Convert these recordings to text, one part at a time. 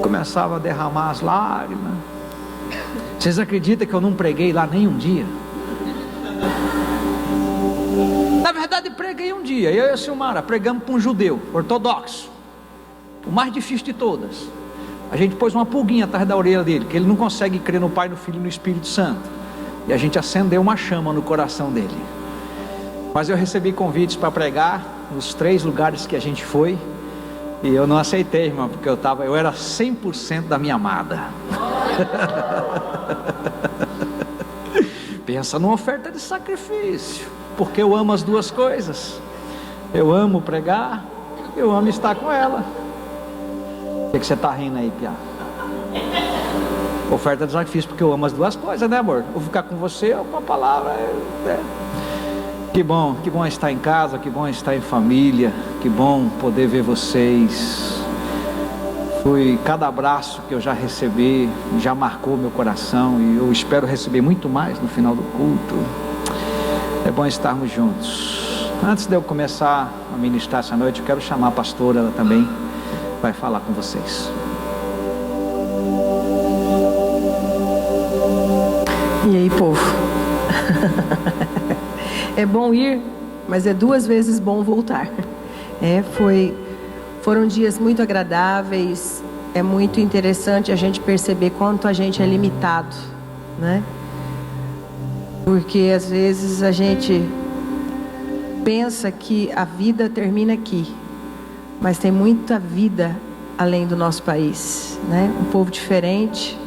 começava a derramar as lágrimas. Vocês acreditam que eu não preguei lá nem um dia? Na verdade preguei um dia, eu e a Silmara pregamos para um judeu ortodoxo, o mais difícil de todas. A gente pôs uma pulguinha atrás da orelha dele, que ele não consegue crer no Pai, no Filho e no Espírito Santo, e a gente acendeu uma chama no coração dele. Mas eu recebi convites para pregar nos 3 lugares que a gente foi, e eu não aceitei, irmão, porque eu era 100% da minha amada. Pensa numa oferta de sacrifício, porque eu amo as duas coisas. Eu amo pregar, eu amo estar com ela. O que você está rindo aí, Pia? Oferta de sacrifício, porque eu amo as duas coisas, né, amor? Vou ficar com você ou com a palavra. Que bom estar em casa, que bom estar em família, que bom poder ver vocês. Cada abraço que eu já recebi já marcou meu coração, e eu espero receber muito mais no final do culto. É bom estarmos juntos. Antes de eu começar a ministrar essa noite, eu quero chamar a pastora, ela também vai falar com vocês. E aí, povo? É bom ir, mas é 2 vezes bom voltar. Foram dias muito agradáveis. É muito interessante a gente perceber quanto a gente é limitado, né? Porque às vezes a gente pensa que a vida termina aqui, mas tem muita vida além do nosso país, né? Um povo diferente,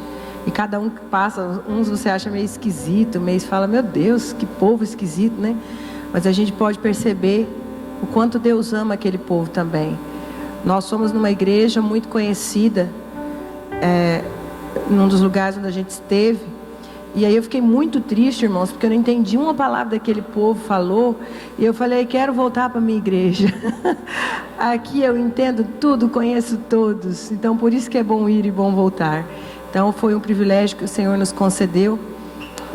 e cada um que passa, uns você acha meio esquisito, meio fala, meu Deus, que povo esquisito, né? Mas a gente pode perceber o quanto Deus ama aquele povo também. Nós somos numa igreja muito conhecida, num dos lugares onde a gente esteve, e aí eu fiquei muito triste, irmãos, porque eu não entendi uma palavra daquele povo falou, e eu falei, quero voltar para a minha igreja. Aqui eu entendo tudo, conheço todos, então por isso que é bom ir e bom voltar. Então foi um privilégio que o Senhor nos concedeu,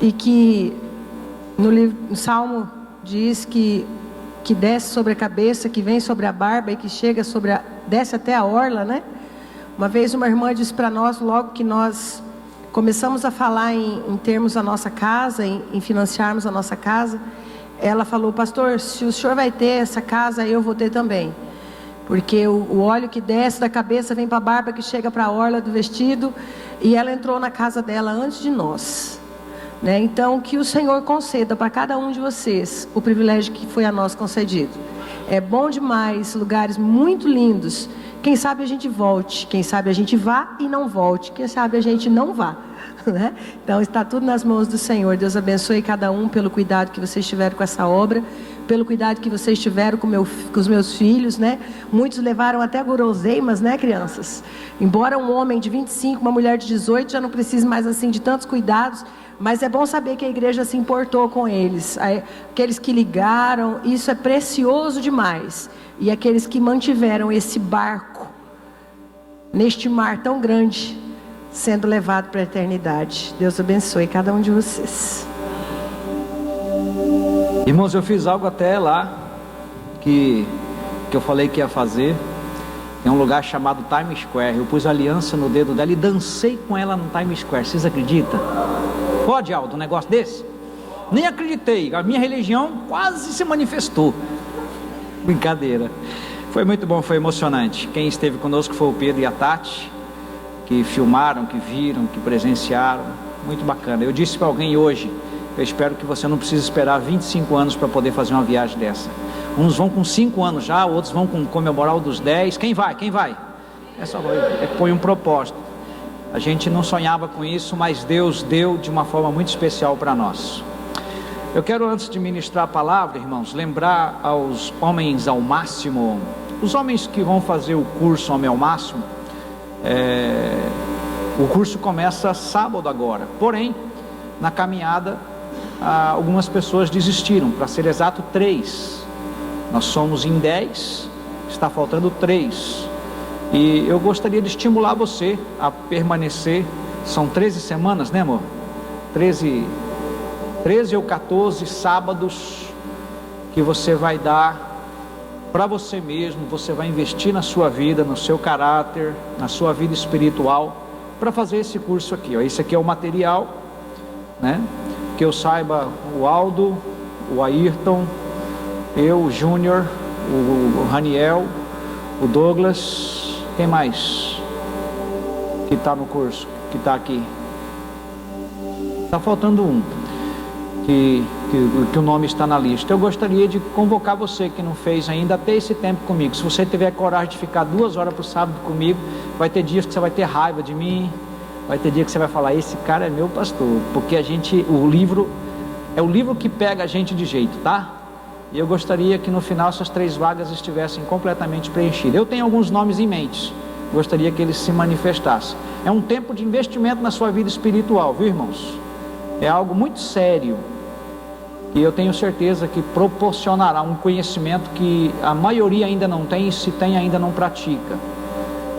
e que no Salmo diz que desce sobre a cabeça, que vem sobre a barba e que chega desce até a orla, né? Uma vez uma irmã disse para nós, logo que nós começamos a falar em termos a nossa casa, em financiarmos a nossa casa, ela falou, pastor, se o senhor vai ter essa casa, eu vou ter também. Porque o óleo que desce da cabeça vem para a barba, que chega para a orla do vestido, e ela entrou na casa dela antes de nós. Né? Então, que o Senhor conceda para cada um de vocês o privilégio que foi a nós concedido. É bom demais, lugares muito lindos. Quem sabe a gente volte, quem sabe a gente vá e não volte, quem sabe a gente não vá. Né? Então está tudo nas mãos do Senhor. Deus abençoe cada um pelo cuidado que vocês tiveram com essa obra, pelo cuidado que vocês tiveram com os meus filhos, né? Muitos levaram até guloseimas, né, crianças? Embora um homem de 25, uma mulher de 18 já não precise mais assim de tantos cuidados, mas é bom saber que a igreja se importou com eles. Aqueles que ligaram, isso é precioso demais. E aqueles que mantiveram esse barco neste mar tão grande, sendo levado para a eternidade. Deus abençoe cada um de vocês. Irmãos, eu fiz algo até lá que eu falei que ia fazer. Tem um lugar chamado Times Square. Eu pus aliança no dedo dela e dancei com ela no Times Square. Vocês acreditam? Pode, Aldo, um negócio desse? Nem acreditei. A minha religião quase se manifestou. Brincadeira. Foi muito bom, foi emocionante. Quem esteve conosco foi o Pedro e a Tati, que filmaram, que viram, que presenciaram. Muito bacana. Eu disse para alguém hoje, eu espero que você não precise esperar 25 anos para poder fazer uma viagem dessa. Uns vão com 5 anos já, outros vão com comemorar o dos 10. Quem vai? Quem vai? É só põe um propósito. A gente não sonhava com isso, mas Deus deu de uma forma muito especial para nós. Eu quero, antes de ministrar a palavra, irmãos, lembrar aos homens ao máximo, os homens que vão fazer o curso Homem ao Máximo. O curso começa sábado agora, porém, na caminhada, algumas pessoas desistiram, para ser exato 3. Nós somos em 10, está faltando 3. E eu gostaria de estimular você a permanecer. São 13 semanas, né, amor? 13 ou 14 sábados que você vai dar para você mesmo, você vai investir na sua vida, no seu caráter, na sua vida espiritual, para fazer esse curso aqui, ó. Esse aqui é o material, né? Que eu saiba, o Aldo, o Ayrton, eu, o Júnior, o Raniel, o Douglas, quem mais que está no curso, que está aqui? Está faltando um, que o nome está na lista. Eu gostaria de convocar você que não fez ainda, a ter esse tempo comigo. Se você tiver coragem de ficar 2 horas por sábado comigo, vai ter dias que você vai ter raiva de mim, vai ter dia que você vai falar, esse cara é meu pastor, porque o livro é o livro que pega a gente de jeito, tá? E eu gostaria que no final essas 3 vagas estivessem completamente preenchidas. Eu tenho alguns nomes em mente, gostaria que eles se manifestassem. É um tempo de investimento na sua vida espiritual, viu, irmãos? É algo muito sério, e eu tenho certeza que proporcionará um conhecimento que a maioria ainda não tem, e se tem ainda não pratica.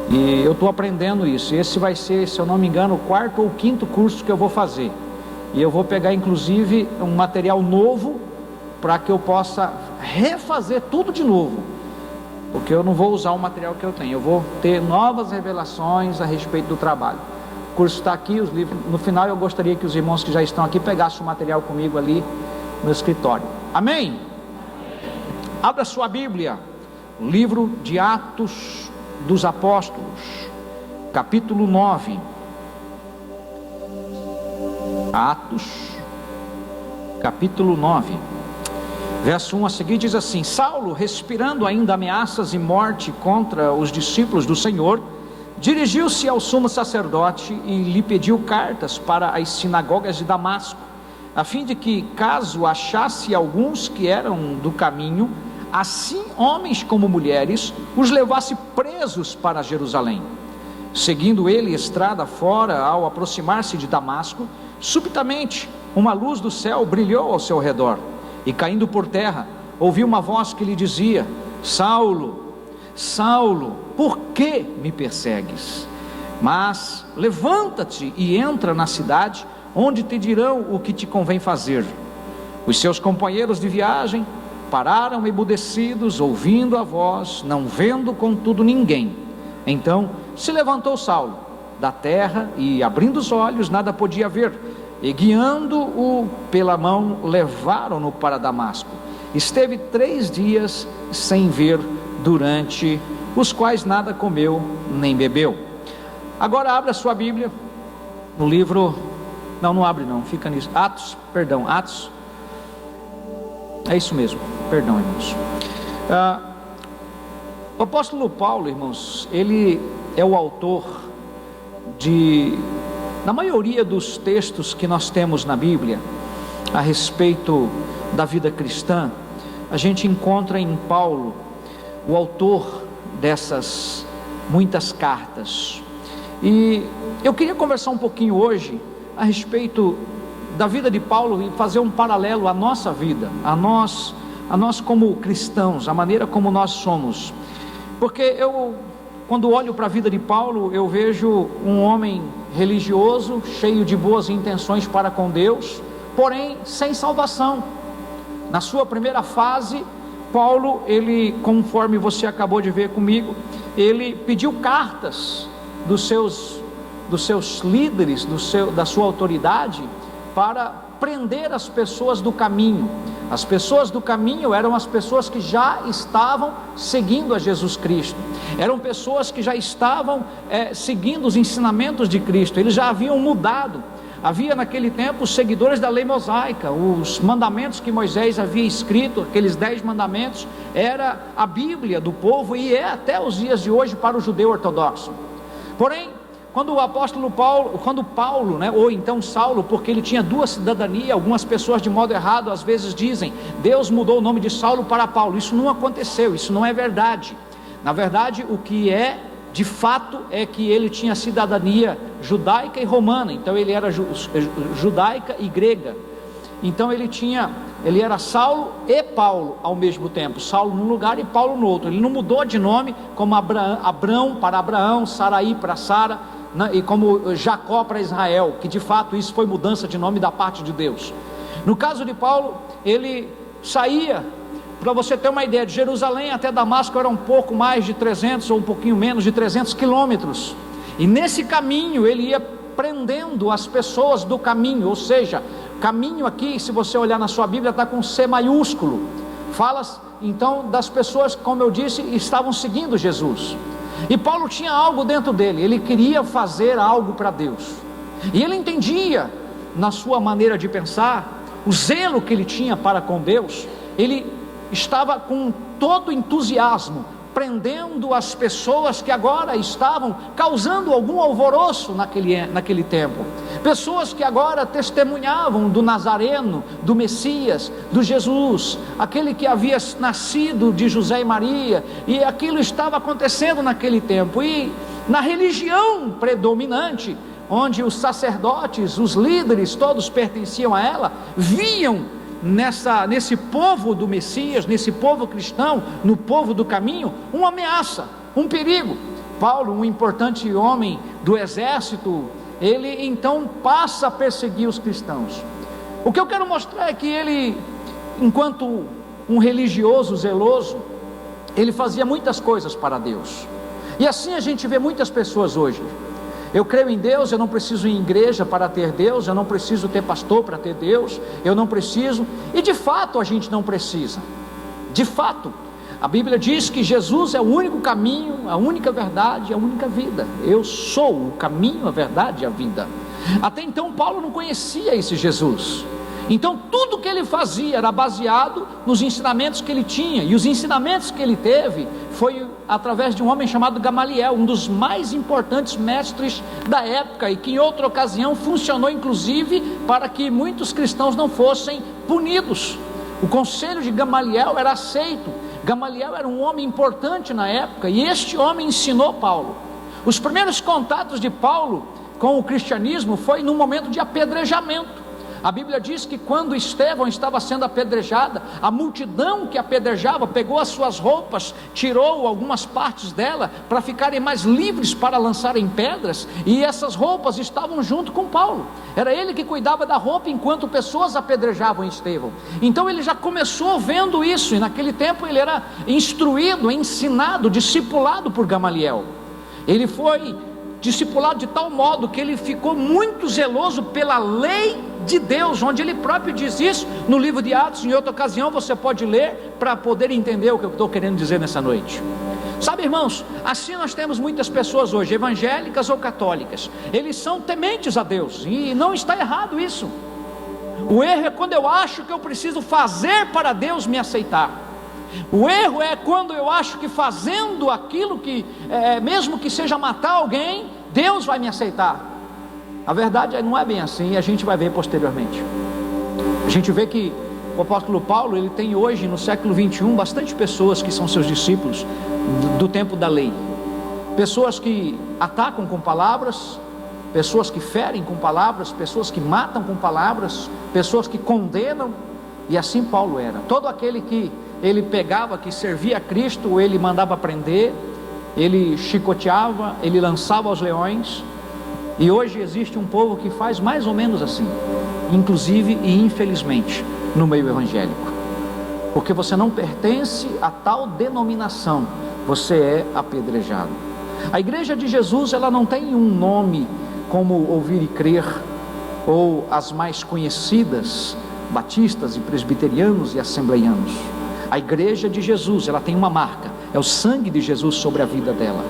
E eu estou aprendendo isso. Esse vai ser, se eu não me engano, o 4º ou 5º curso que eu vou fazer, e eu vou pegar inclusive um material novo, para que eu possa refazer tudo de novo, porque eu não vou usar o material que eu tenho, eu vou ter novas revelações a respeito do trabalho. O curso está aqui, os livros. No final eu gostaria que os irmãos que já estão aqui pegassem o material comigo ali no escritório. Amém? Abra sua Bíblia, livro de Atos dos Apóstolos, capítulo 9. Atos, capítulo 9, verso 1 a seguir diz assim: Saulo, respirando ainda ameaças e morte contra os discípulos do Senhor, dirigiu-se ao sumo sacerdote e lhe pediu cartas para as sinagogas de Damasco, a fim de que, caso achasse alguns que eram do caminho, assim homens como mulheres, os levasse presos para Jerusalém. Seguindo ele estrada fora, ao aproximar-se de Damasco, subitamente uma luz do céu brilhou ao seu redor, e caindo por terra, ouviu uma voz que lhe dizia: Saulo, Saulo, por que me persegues? Mas levanta-te e entra na cidade, onde te dirão o que te convém fazer. Os seus companheiros de viagem pararam emudecidos, ouvindo a voz, não vendo contudo ninguém. Então se levantou Saulo da terra e, abrindo os olhos, nada podia ver, e guiando-o pela mão, levaram-no para Damasco. Esteve 3 dias sem ver, durante os quais nada comeu nem bebeu. Agora abra a sua Bíblia no livro, não abre não, fica nisso, Atos, é isso mesmo, perdão, irmãos. O apóstolo Paulo, irmãos, ele é o autor na maioria dos textos que nós temos na Bíblia a respeito da vida cristã. A gente encontra em Paulo o autor dessas muitas cartas, e eu queria conversar um pouquinho hoje a respeito da vida de Paulo e fazer um paralelo à nossa vida, a nós como cristãos, a maneira como nós somos, porque quando olho para a vida de Paulo, eu vejo um homem religioso, cheio de boas intenções para com Deus, porém sem salvação. Na sua primeira fase, Paulo, ele, conforme você acabou de ver comigo, ele pediu cartas dos seus líderes, da sua autoridade, para prender as pessoas do caminho. As pessoas do caminho eram as pessoas que já estavam seguindo a Jesus Cristo, eram pessoas que já estavam seguindo os ensinamentos de Cristo, eles já haviam mudado. Havia naquele tempo os seguidores da lei mosaica, os mandamentos que Moisés havia escrito, aqueles 10 mandamentos, era a Bíblia do povo, e é até os dias de hoje para o judeu ortodoxo. Porém, quando Paulo, ou então Saulo, porque ele tinha 2 cidadanias, algumas pessoas de modo errado às vezes dizem, Deus mudou o nome de Saulo para Paulo. Isso não aconteceu, isso não é verdade. Na verdade, o que é de fato é que ele tinha cidadania judaica e romana, então ele era judaica e grega. Então ele era Saulo e Paulo ao mesmo tempo, Saulo num lugar e Paulo no outro. Ele não mudou de nome, como Abrão para Abraão, Saraí para Sara, e como Jacó para Israel, que de fato isso foi mudança de nome da parte de Deus. No caso de Paulo, ele saía para você ter uma ideia, de Jerusalém até Damasco era um pouco mais de 300 ou um pouquinho menos de 300 quilômetros, e nesse caminho ele ia prendendo as pessoas do caminho, ou seja, caminho aqui, se você olhar na sua Bíblia, está com C maiúsculo, fala então das pessoas, como eu disse, estavam seguindo Jesus, e Paulo tinha algo dentro dele, ele queria fazer algo para Deus, e ele entendia, na sua maneira de pensar, o zelo que ele tinha para com Deus, ele estava com todo entusiasmo, prendendo as pessoas que agora estavam causando algum alvoroço naquele tempo, pessoas que agora testemunhavam do Nazareno, do Messias, do Jesus, aquele que havia nascido de José e Maria, e aquilo estava acontecendo naquele tempo, e na religião predominante, onde os sacerdotes, os líderes, todos pertenciam a ela, viam nesse povo do Messias, nesse povo cristão, no povo do caminho, uma ameaça, um perigo. Paulo, um importante homem do exército, ele então passa a perseguir os cristãos. O que eu quero mostrar é que ele, enquanto um religioso zeloso, ele fazia muitas coisas para Deus, e assim a gente vê muitas pessoas hoje. Eu creio em Deus, eu não preciso ir em igreja para ter Deus, eu não preciso ter pastor para ter Deus, eu não preciso, e de fato a gente não precisa, de fato, a Bíblia diz que Jesus é o único caminho, a única verdade, a única vida, eu sou o caminho, a verdade e a vida. Até então Paulo não conhecia esse Jesus, então tudo que ele fazia era baseado nos ensinamentos que ele tinha, e os ensinamentos que ele teve foi através de um homem chamado Gamaliel, um dos mais importantes mestres da época, e que em outra ocasião funcionou inclusive para que muitos cristãos não fossem punidos. O conselho de Gamaliel era aceito. Gamaliel era um homem importante na época, e este homem ensinou Paulo. Os primeiros contatos de Paulo com o cristianismo foi no momento de apedrejamento. A Bíblia diz que quando Estevão estava sendo apedrejada, a multidão que apedrejava pegou as suas roupas, tirou algumas partes dela para ficarem mais livres para lançarem pedras, e essas roupas estavam junto com Paulo. Era ele que cuidava da roupa enquanto pessoas apedrejavam Estevão. Então ele já começou vendo isso, e naquele tempo ele era instruído, ensinado, discipulado por Gamaliel. Ele foi discipulado de tal modo que ele ficou muito zeloso pela lei de Deus, onde ele próprio diz isso no livro de Atos. Em outra ocasião você pode ler para poder entender o que eu estou querendo dizer nessa noite. Sabe, irmãos, assim nós temos muitas pessoas hoje, evangélicas ou católicas, eles são tementes a Deus, e não está errado isso. O erro é quando eu acho que eu preciso fazer para Deus me aceitar. O erro é quando eu acho que fazendo aquilo que, mesmo que seja matar alguém, Deus vai me aceitar. A verdade não é bem assim, e a gente vai ver posteriormente. A gente vê que o apóstolo Paulo, ele tem hoje no século 21 bastante pessoas que são seus discípulos do tempo da lei, pessoas que atacam com palavras, pessoas que ferem com palavras, pessoas que matam com palavras, pessoas que condenam, e assim Paulo era. Todo aquele que ele pegava, que servia a Cristo, ele mandava prender, ele chicoteava, ele lançava aos leões. E hoje existe um povo que faz mais ou menos assim, inclusive e infelizmente no meio evangélico, porque você não pertence a tal denominação, você é apedrejado. A igreja de Jesus, ela não tem um nome como Ouvir e Crer, ou as mais conhecidas, batistas e presbiterianos e assembleianos. A igreja de Jesus, ela tem uma marca, é o sangue de Jesus sobre a vida dela,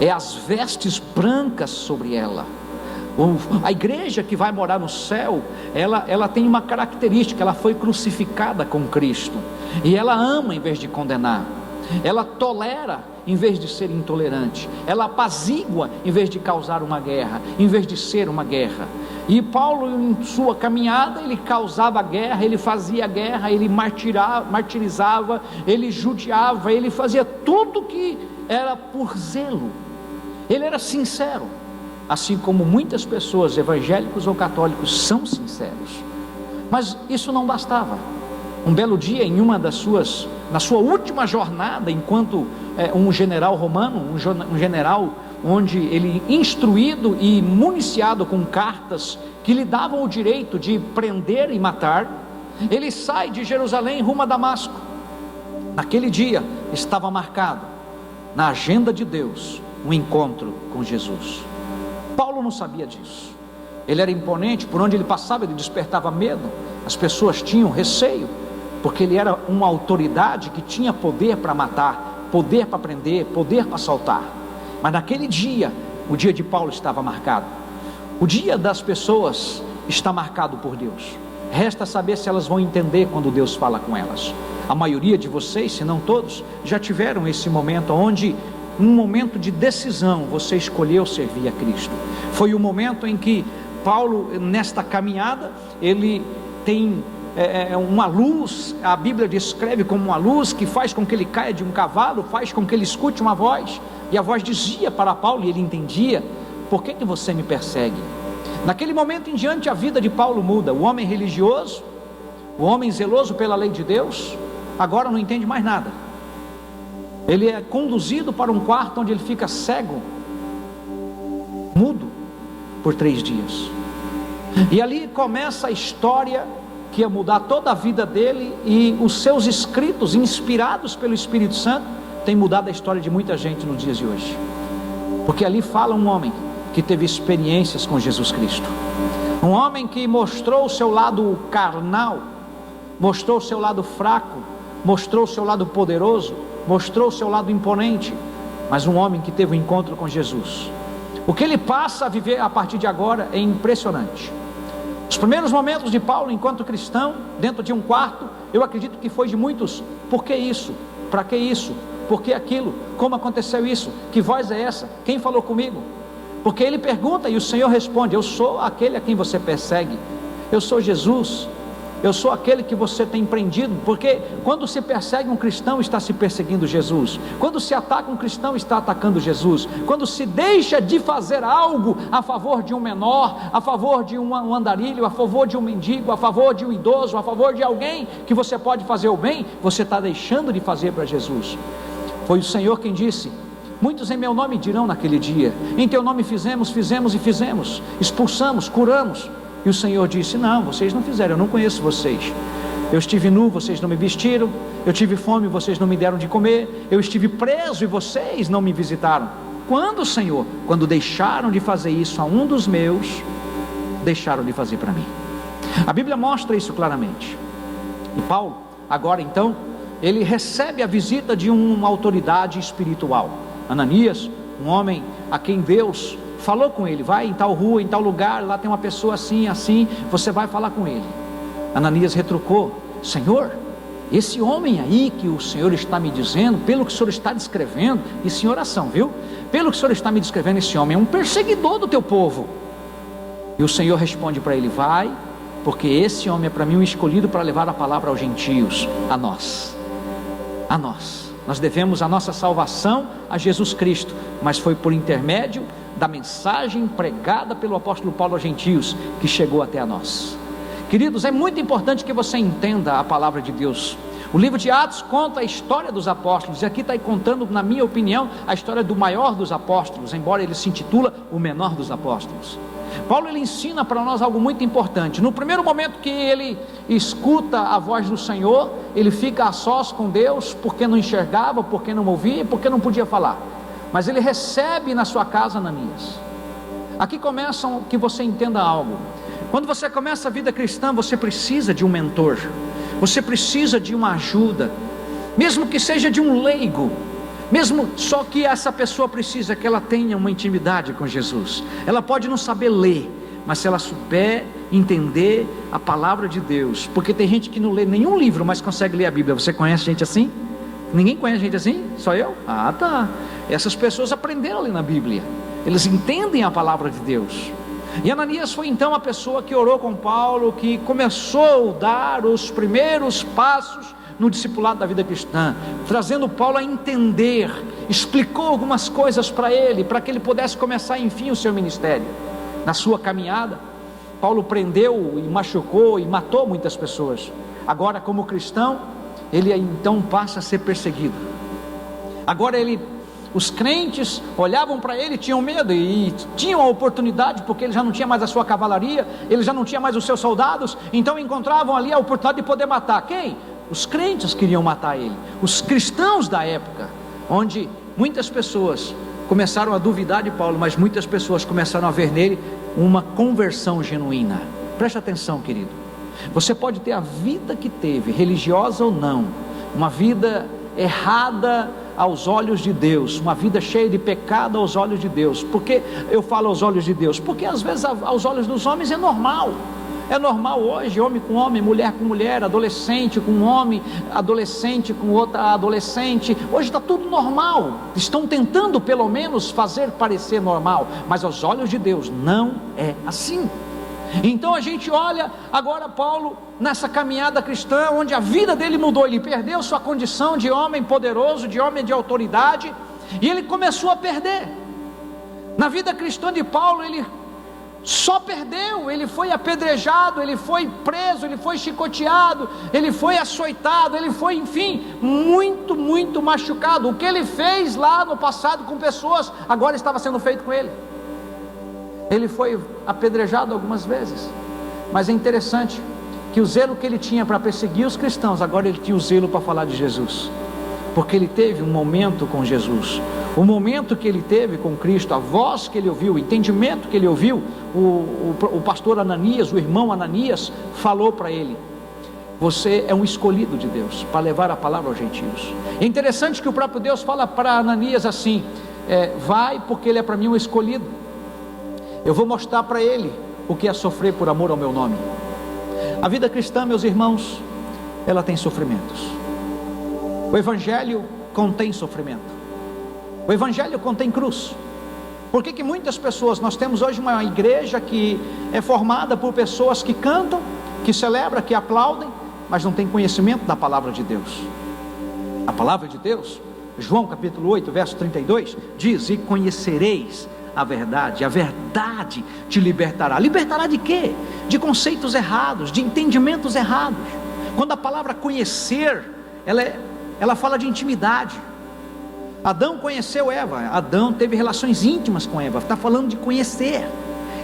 é as vestes brancas sobre ela. A igreja que vai morar no céu, ela tem uma característica, ela foi crucificada com Cristo, e ela ama em vez de condenar, ela tolera em vez de ser intolerante, ela apazigua em vez de causar uma guerra, em vez de ser uma guerra. E Paulo, em sua caminhada, ele causava guerra, ele fazia guerra, ele martirizava, ele judiava, ele fazia tudo que era por zelo. Ele era sincero, assim como muitas pessoas, evangélicos ou católicos, são sinceros. Mas isso não bastava. Um belo dia, na sua última jornada, enquanto um general romano, um general onde ele, instruído e municiado com cartas que lhe davam o direito de prender e matar, ele sai de Jerusalém rumo a Damasco. Naquele dia estava marcado na agenda de Deus um encontro com Jesus. Paulo não sabia disso. Ele era imponente, por onde ele passava ele despertava medo, as pessoas tinham receio, porque ele era uma autoridade que tinha poder para matar, poder para prender, poder para assaltar. Mas naquele dia, o dia de Paulo estava marcado. O dia das pessoas está marcado por Deus. Resta saber se elas vão entender quando Deus fala com elas. A maioria de vocês, se não todos, já tiveram esse momento onde, num momento de decisão, você escolheu servir a Cristo. Foi o momento em que Paulo, nesta caminhada, ele tem uma luz, a Bíblia descreve como uma luz que faz com que ele caia de um cavalo, faz com que ele escute uma voz, e a voz dizia para Paulo, e ele entendia: por que você me persegue? Naquele momento em diante a vida de Paulo muda. O homem religioso, o homem zeloso pela lei de Deus, agora não entende mais nada. Ele é conduzido para um quarto onde ele fica cego, mudo, por 3 dias. E ali começa a história que ia mudar toda a vida dele, e os seus escritos, inspirados pelo Espírito Santo, têm mudado a história de muita gente nos dias de hoje. Porque ali fala um homem que teve experiências com Jesus Cristo, um homem que mostrou o seu lado carnal, mostrou o seu lado fraco, mostrou o seu lado poderoso, mostrou o seu lado imponente, mas um homem que teve um encontro com Jesus. O que ele passa a viver a partir de agora é impressionante. Os primeiros momentos de Paulo enquanto cristão, dentro de um quarto, eu acredito que foi de muitos: por que isso? Para que isso? Por que aquilo? Como aconteceu isso? Que voz é essa? Quem falou comigo? Porque ele pergunta e o Senhor responde: eu sou aquele a quem você persegue, eu sou Jesus, eu sou aquele que você tem prendido. Porque quando se persegue um cristão, está se perseguindo Jesus. Quando se ataca um cristão, está atacando Jesus. Quando se deixa de fazer algo a favor de um menor, a favor de um andarilho, a favor de um mendigo, a favor de um idoso, a favor de alguém que você pode fazer o bem, você está deixando de fazer para Jesus. Foi o Senhor quem disse: muitos em meu nome dirão naquele dia: em teu nome fizemos, expulsamos, curamos. E o Senhor disse: não, vocês não fizeram, eu não conheço vocês. Eu estive nu, vocês não me vestiram. Eu tive fome, vocês não me deram de comer. Eu estive preso e vocês não me visitaram. Quando, Senhor? Quando deixaram de fazer isso a um dos meus, deixaram de fazer para mim. A Bíblia mostra isso claramente. E Paulo, agora então, ele recebe a visita de uma autoridade espiritual. Ananias, um homem a quem Deus falou com ele: vai em tal rua, em tal lugar, lá tem uma pessoa assim, assim, você vai falar com ele. Ananias retrucou: Senhor, esse homem aí que o Senhor está me dizendo, pelo que o Senhor está descrevendo, isso em oração, viu? Pelo que o Senhor está me descrevendo, esse homem é um perseguidor do teu povo. E o Senhor responde para ele: vai, porque esse homem é para mim um escolhido para levar a palavra aos gentios, a nós. Nós devemos a nossa salvação a Jesus Cristo, mas foi por intermédio da mensagem pregada pelo apóstolo Paulo aos gentios que chegou até a nós. Queridos, é muito importante que você entenda a palavra de Deus. O livro de Atos conta a história dos apóstolos, e aqui está contando, na minha opinião, a história do maior dos apóstolos, embora ele se intitula o menor dos apóstolos. Paulo, ele ensina para nós algo muito importante. No primeiro momento que ele escuta a voz do Senhor, ele fica a sós com Deus, porque não enxergava, porque não ouvia, porque não podia falar. Mas ele recebe na sua casa Ananias. Aqui começa que você entenda algo. Quando você começa a vida cristã, você precisa de um mentor, você precisa de uma ajuda, mesmo que seja de um leigo. Mesmo só que essa pessoa precisa que ela tenha uma intimidade com Jesus. Ela pode não saber ler, mas se ela souber entender a palavra de Deus, porque tem gente que não lê nenhum livro, mas consegue ler a Bíblia. Você conhece gente assim? Ninguém conhece gente assim? Só eu? Ah, tá. Essas pessoas aprenderam a ler na Bíblia, eles entendem a palavra de Deus. E Ananias foi então a pessoa que orou com Paulo, que começou a dar os primeiros passos no discipulado da vida cristã, trazendo Paulo a entender, explicou algumas coisas para ele, para que ele pudesse começar enfim o seu ministério. Na sua caminhada, Paulo prendeu e machucou e matou muitas pessoas. Agora, como cristão, ele então passa a ser perseguido. Agora os crentes olhavam para ele, tinham medo e tinham a oportunidade, porque ele já não tinha mais a sua cavalaria, ele já não tinha mais os seus soldados, então encontravam ali a oportunidade de poder matar quem? os crentes queriam matar ele, os cristãos da época, onde muitas pessoas começaram a duvidar de Paulo, mas muitas pessoas começaram a ver nele uma conversão genuína. Preste atenção, querido, você pode ter a vida que teve, religiosa ou não, uma vida errada aos olhos de Deus, uma vida cheia de pecado aos olhos de Deus. Por que eu falo aos olhos de Deus? Porque às vezes aos olhos dos homens é normal hoje, homem com homem, mulher com mulher, adolescente com homem, adolescente com outra adolescente, hoje está tudo normal, estão tentando pelo menos fazer parecer normal, mas aos olhos de Deus não é assim. Então a gente olha agora Paulo nessa caminhada cristã, onde a vida dele mudou, ele perdeu sua condição de homem poderoso, de homem de autoridade, e ele começou a perder. Na vida cristã de Paulo, ele só perdeu, ele foi apedrejado, ele foi preso, ele foi chicoteado, ele foi açoitado, ele foi, enfim, muito machucado. O que ele fez lá no passado com pessoas, agora estava sendo feito com ele. Ele foi apedrejado algumas vezes, mas é interessante que o zelo que ele tinha para perseguir os cristãos, agora ele tinha o zelo para falar de Jesus, porque ele teve um momento com Jesus, o momento que ele teve com Cristo, a voz que ele ouviu, o entendimento que ele ouviu, o pastor Ananias, o irmão Ananias, falou para ele: você é um escolhido de Deus, para levar a palavra aos gentios. É interessante que o próprio Deus fala para Ananias assim: vai, porque ele é para mim um escolhido, eu vou mostrar para ele o que é sofrer por amor ao meu nome. A vida cristã, meus irmãos, ela tem sofrimentos. O Evangelho contém sofrimento, o Evangelho contém cruz. Por que muitas pessoas, nós temos hoje uma igreja que é formada por pessoas que cantam, que celebram, que aplaudem, mas não tem conhecimento da palavra de Deus. A palavra de Deus, João capítulo 8, verso 32, diz: e conhecereis a verdade te libertará. Libertará de quê? De conceitos errados, de entendimentos errados. Quando a palavra conhecer, ela fala de intimidade. Adão conheceu Eva, Adão teve relações íntimas com Eva, está falando de conhecer.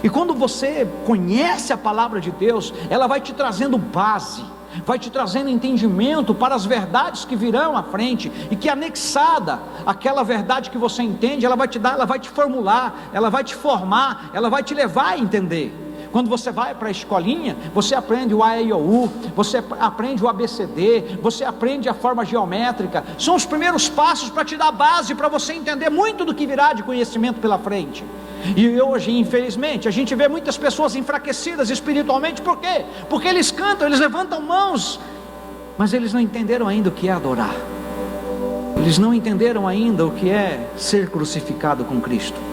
E quando você conhece a palavra de Deus, ela vai te trazendo base, vai te trazendo entendimento para as verdades que virão à frente, e que anexada àquela verdade que você entende, ela vai te dar, ela vai te formular, ela vai te formar, ela vai te levar a entender. Quando você vai para a escolinha, você aprende o A, E, I, O, U, você aprende o ABCD, você aprende a forma geométrica, são os primeiros passos para te dar base, para você entender muito do que virá de conhecimento pela frente. E hoje, infelizmente, a gente vê muitas pessoas enfraquecidas espiritualmente. Por quê? Porque eles cantam, eles levantam mãos, mas eles não entenderam ainda o que é adorar, eles não entenderam ainda o que é ser crucificado com Cristo.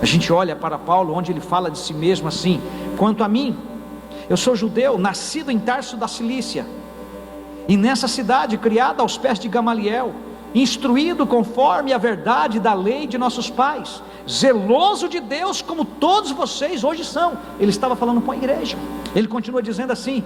A gente olha para Paulo, onde ele fala de si mesmo assim: quanto a mim, eu sou judeu, nascido em Tarso da Cilícia, e nessa cidade criada aos pés de Gamaliel, instruído conforme a verdade da lei de nossos pais, zeloso de Deus como todos vocês hoje são. Ele estava falando com a igreja. Ele continua dizendo assim: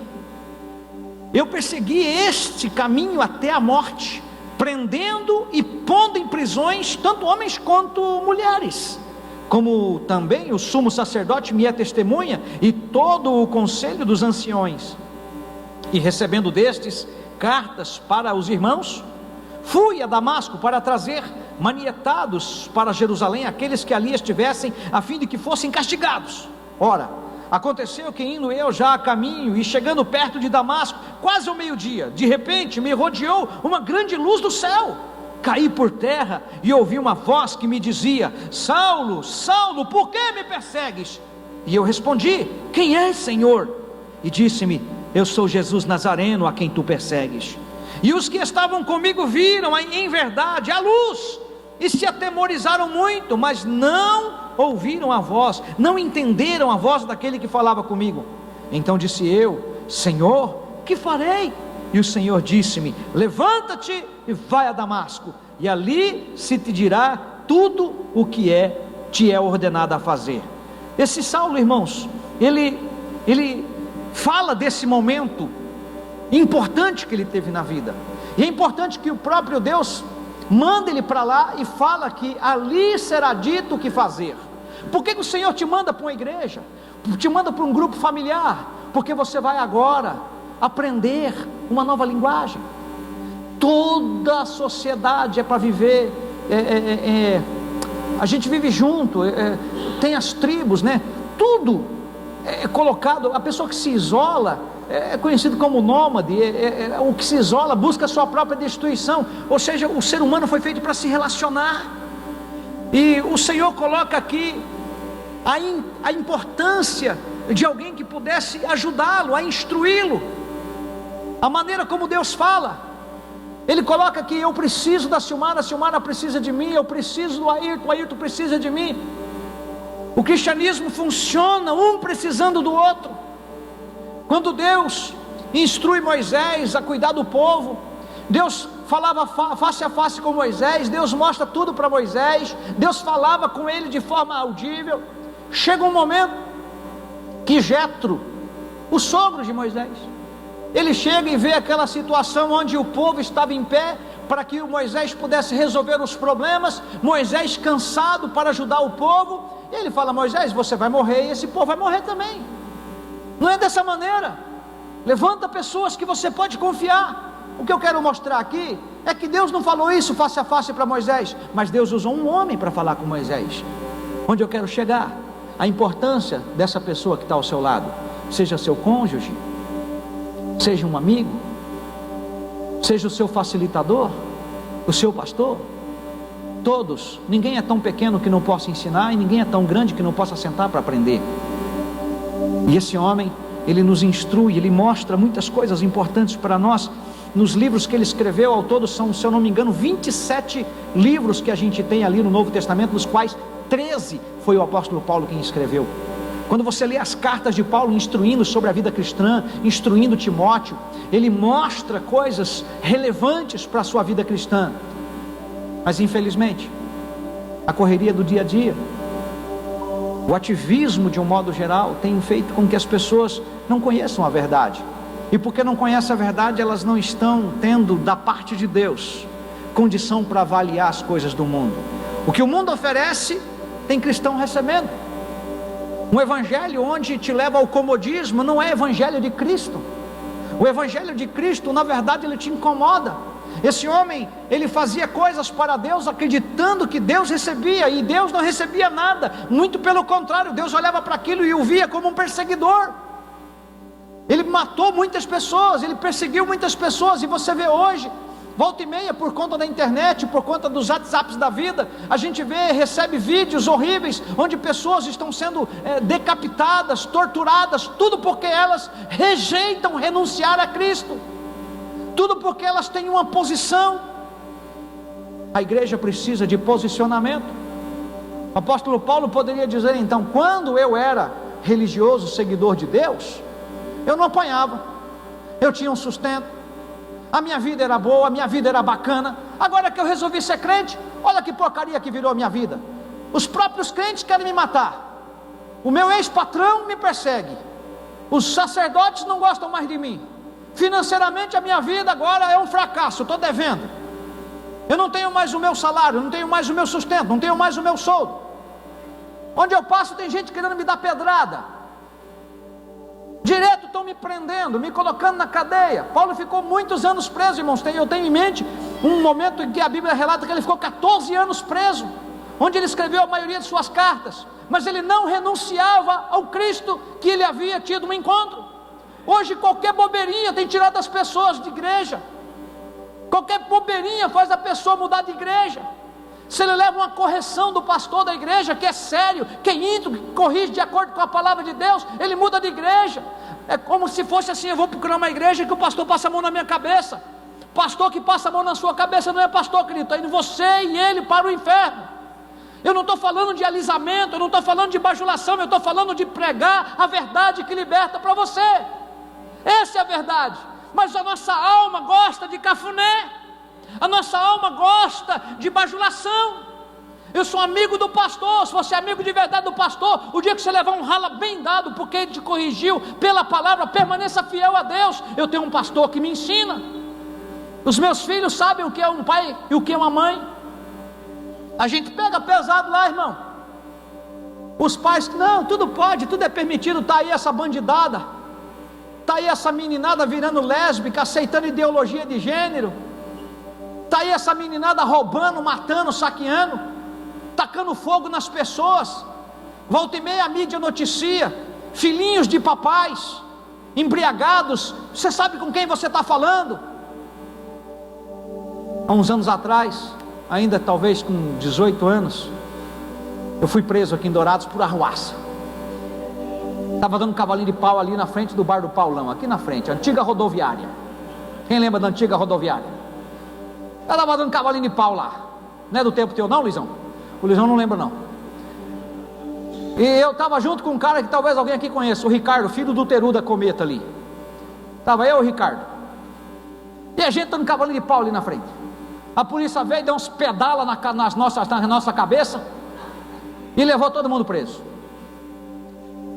eu persegui este caminho até a morte, prendendo e pondo em prisões tanto homens quanto mulheres, como também o sumo sacerdote me é testemunha, e todo o conselho dos anciões. E recebendo destes cartas para os irmãos, fui a Damasco para trazer manietados para Jerusalém aqueles que ali estivessem, a fim de que fossem castigados. Ora, aconteceu que indo eu já a caminho, e chegando perto de Damasco, quase ao meio-dia, de repente me rodeou uma grande luz do céu. Caí por terra e ouvi uma voz que me dizia: Saulo, Saulo, por que me persegues? E eu respondi: quem és, Senhor? E disse-me: eu sou Jesus Nazareno, a quem tu persegues. E os que estavam comigo viram em verdade a luz, e se atemorizaram muito, mas não ouviram a voz, não entenderam a voz daquele que falava comigo. Então disse eu: Senhor, que farei? E o Senhor disse-me: levanta-te e vai a Damasco, e ali se te dirá tudo o que te é ordenado a fazer. Esse Saulo, irmãos, ele fala desse momento importante que ele teve na vida, e é importante que o próprio Deus manda ele para lá e fala que ali será dito o que fazer. Por que o Senhor te manda para uma igreja, te manda para um grupo familiar? Porque você vai agora aprender uma nova linguagem. Toda a sociedade é para viver, a gente vive junto, tem as tribos, né? Tudo é colocado. A pessoa que se isola é conhecido como nômade, o que se isola busca a sua própria destruição. Ou seja, o ser humano foi feito para se relacionar, e o Senhor coloca aqui a importância de alguém que pudesse ajudá-lo, a instruí-lo, a maneira como Deus fala. Ele coloca que eu preciso da Silmara, a Silmara precisa de mim, eu preciso do Ayrton, o Ayrton precisa de mim. O cristianismo funciona um precisando do outro. Quando Deus instrui Moisés a cuidar do povo, Deus falava face a face com Moisés, Deus mostra tudo para Moisés, Deus falava com ele de forma audível. Chega um momento que Jetro, o sogro de Moisés, ele chega e vê aquela situação onde o povo estava em pé para que o Moisés pudesse resolver os problemas. Moisés cansado para ajudar o povo, e ele fala: Moisés, você vai morrer e esse povo vai morrer também. Não é dessa maneira. Levanta pessoas que você pode confiar. O que eu quero mostrar aqui é que Deus não falou isso face a face para Moisés, mas Deus usou um homem para falar com Moisés. Onde eu quero chegar? A importância dessa pessoa que está ao seu lado, seja seu cônjuge, seja um amigo, seja o seu facilitador, o seu pastor. Todos, ninguém é tão pequeno que não possa ensinar, e ninguém é tão grande que não possa sentar para aprender. E esse homem, ele nos instrui, ele mostra muitas coisas importantes para nós. Nos livros que ele escreveu, ao todo são, se eu não me engano, 27 livros que a gente tem ali no Novo Testamento, dos quais 13 foi o apóstolo Paulo quem escreveu. Quando você lê as cartas de Paulo instruindo sobre a vida cristã, instruindo Timóteo, ele mostra coisas relevantes para a sua vida cristã. Mas infelizmente, a correria do dia a dia, o ativismo de um modo geral, tem feito com que as pessoas não conheçam a verdade. E porque não conhecem a verdade, elas não estão tendo da parte de Deus condição para avaliar as coisas do mundo. O que o mundo oferece, tem cristão recebendo. Um evangelho onde te leva ao comodismo não é evangelho de Cristo. O evangelho de Cristo, na verdade, ele te incomoda. Esse homem, ele fazia coisas para Deus acreditando que Deus recebia, e Deus não recebia nada. Muito pelo contrário, Deus olhava para aquilo e o via como um perseguidor. Ele matou muitas pessoas, ele perseguiu muitas pessoas. E você vê hoje, volta e meia, por conta da internet, por conta dos WhatsApps da vida, a gente recebe vídeos horríveis, onde pessoas estão sendo decapitadas, torturadas, tudo porque elas rejeitam renunciar a Cristo, tudo porque elas têm uma posição. A igreja precisa de posicionamento. O apóstolo Paulo poderia dizer então: quando eu era religioso, seguidor de Deus, eu não apanhava, eu tinha um sustento, a minha vida era boa, a minha vida era bacana. Agora que eu resolvi ser crente, olha que porcaria que virou a minha vida. Os próprios crentes querem me matar, o meu ex-patrão me persegue, os sacerdotes não gostam mais de mim, financeiramente a minha vida agora é um fracasso, estou devendo, eu não tenho mais o meu salário, não tenho mais o meu sustento, não tenho mais o meu soldo. Onde eu passo tem gente querendo me dar pedrada, direto estão me prendendo, me colocando na cadeia. Paulo ficou muitos anos preso, irmãos. Eu tenho em mente um momento em que a Bíblia relata que ele ficou 14 anos preso, onde ele escreveu a maioria de suas cartas, mas ele não renunciava ao Cristo que ele havia tido um encontro. Hoje qualquer bobeirinha tem tirado as pessoas de igreja, qualquer bobeirinha faz a pessoa mudar de igreja. Se ele leva uma correção do pastor da igreja, que é sério, que é íntegro, que corrige de acordo com a palavra de Deus, ele muda de igreja. É como se fosse assim: eu vou procurar uma igreja que o pastor passa a mão na minha cabeça. Pastor que passa a mão na sua cabeça não é pastor, querido. Está indo você e ele para o inferno. Eu não estou falando de alisamento, eu não estou falando de bajulação, eu estou falando de pregar a verdade que liberta para você. Essa é a verdade. Mas a nossa alma gosta de cafuné, a nossa alma gosta de bajulação. Eu sou amigo do pastor. Se você é amigo de verdade do pastor, o dia que você levar um rala bem dado, porque ele te corrigiu pela palavra, permaneça fiel a Deus. Eu tenho um pastor que me ensina. Os meus filhos sabem o que é um pai e o que é uma mãe. A gente pega pesado lá, irmão. Os pais, não, tudo pode, tudo é permitido. Está aí essa bandidada, está Está aí essa meninada virando lésbica, aceitando ideologia de gênero. Está aí essa meninada roubando, matando, saqueando, tacando fogo nas pessoas. Volta e meia a mídia noticia filhinhos de papais embriagados. Você sabe com quem você está falando? Há uns anos atrás, ainda talvez com 18 anos, eu fui preso aqui em Dourados por arruaça. Estava dando um cavalinho de pau ali na frente do bar do Paulão, aqui na frente, antiga rodoviária. Quem lembra da antiga rodoviária? Eu estava dando um cavalinho de pau lá. Não é do tempo teu não, Luizão? O Luizão não lembra não. E eu estava junto com um cara que talvez alguém aqui conheça, o Ricardo, filho do Teru da Cometa ali. Estava eu e o Ricardo. E a gente dando um cavalinho de pau ali na frente. A polícia veio e deu uns pedala na nossa cabeça e levou todo mundo preso.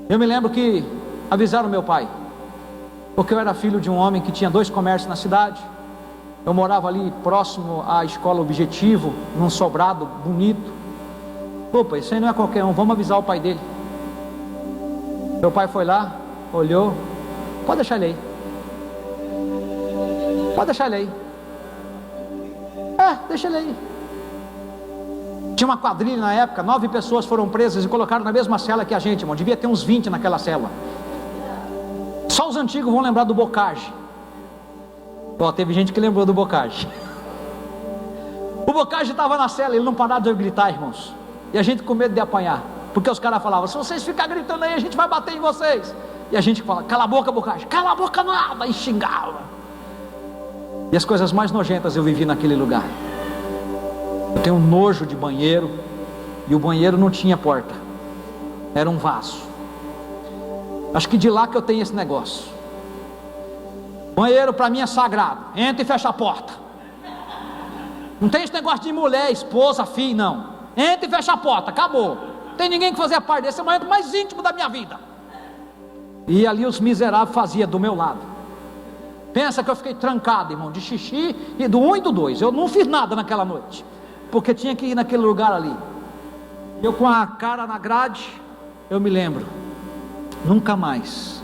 Eu me lembro que avisaram meu pai, porque eu era filho de um homem que tinha 2 comércios na cidade. Eu morava ali próximo à escola Objetivo, num sobrado bonito. Opa, isso aí não é qualquer um, vamos avisar o pai dele. Meu pai foi lá, olhou, pode deixar ele aí. Pode deixar ele aí. Deixa ele aí. Tinha uma quadrilha na época, 9 pessoas foram presas e colocaram na mesma cela que a gente, irmão. Devia ter uns 20 naquela cela. Só os antigos vão lembrar do Bocage. Teve gente que lembrou do Bocage. O Bocage estava na cela, ele não parava de gritar, irmãos. E a gente com medo de apanhar, porque os caras falavam: se vocês ficarem gritando aí, a gente vai bater em vocês. E a gente fala: cala a boca, Bocage, cala a boca nada, e xingava. E as coisas mais nojentas eu vivi naquele lugar. Eu tenho um nojo de banheiro, e o banheiro não tinha porta, era um vaso. Acho que de lá que eu tenho esse negócio. Banheiro para mim é sagrado, entra e fecha a porta. Não tem esse negócio de mulher, esposa, filho, não. Entra e fecha a porta, acabou. Não tem ninguém que fazia parte desse, é o momento mais íntimo da minha vida. E ali os miseráveis faziam do meu lado. Pensa que eu fiquei trancado, irmão, de xixi, e do 1 e do 2. Eu não fiz nada naquela noite, porque tinha que ir naquele lugar ali. Eu com a cara na grade, eu me lembro: nunca mais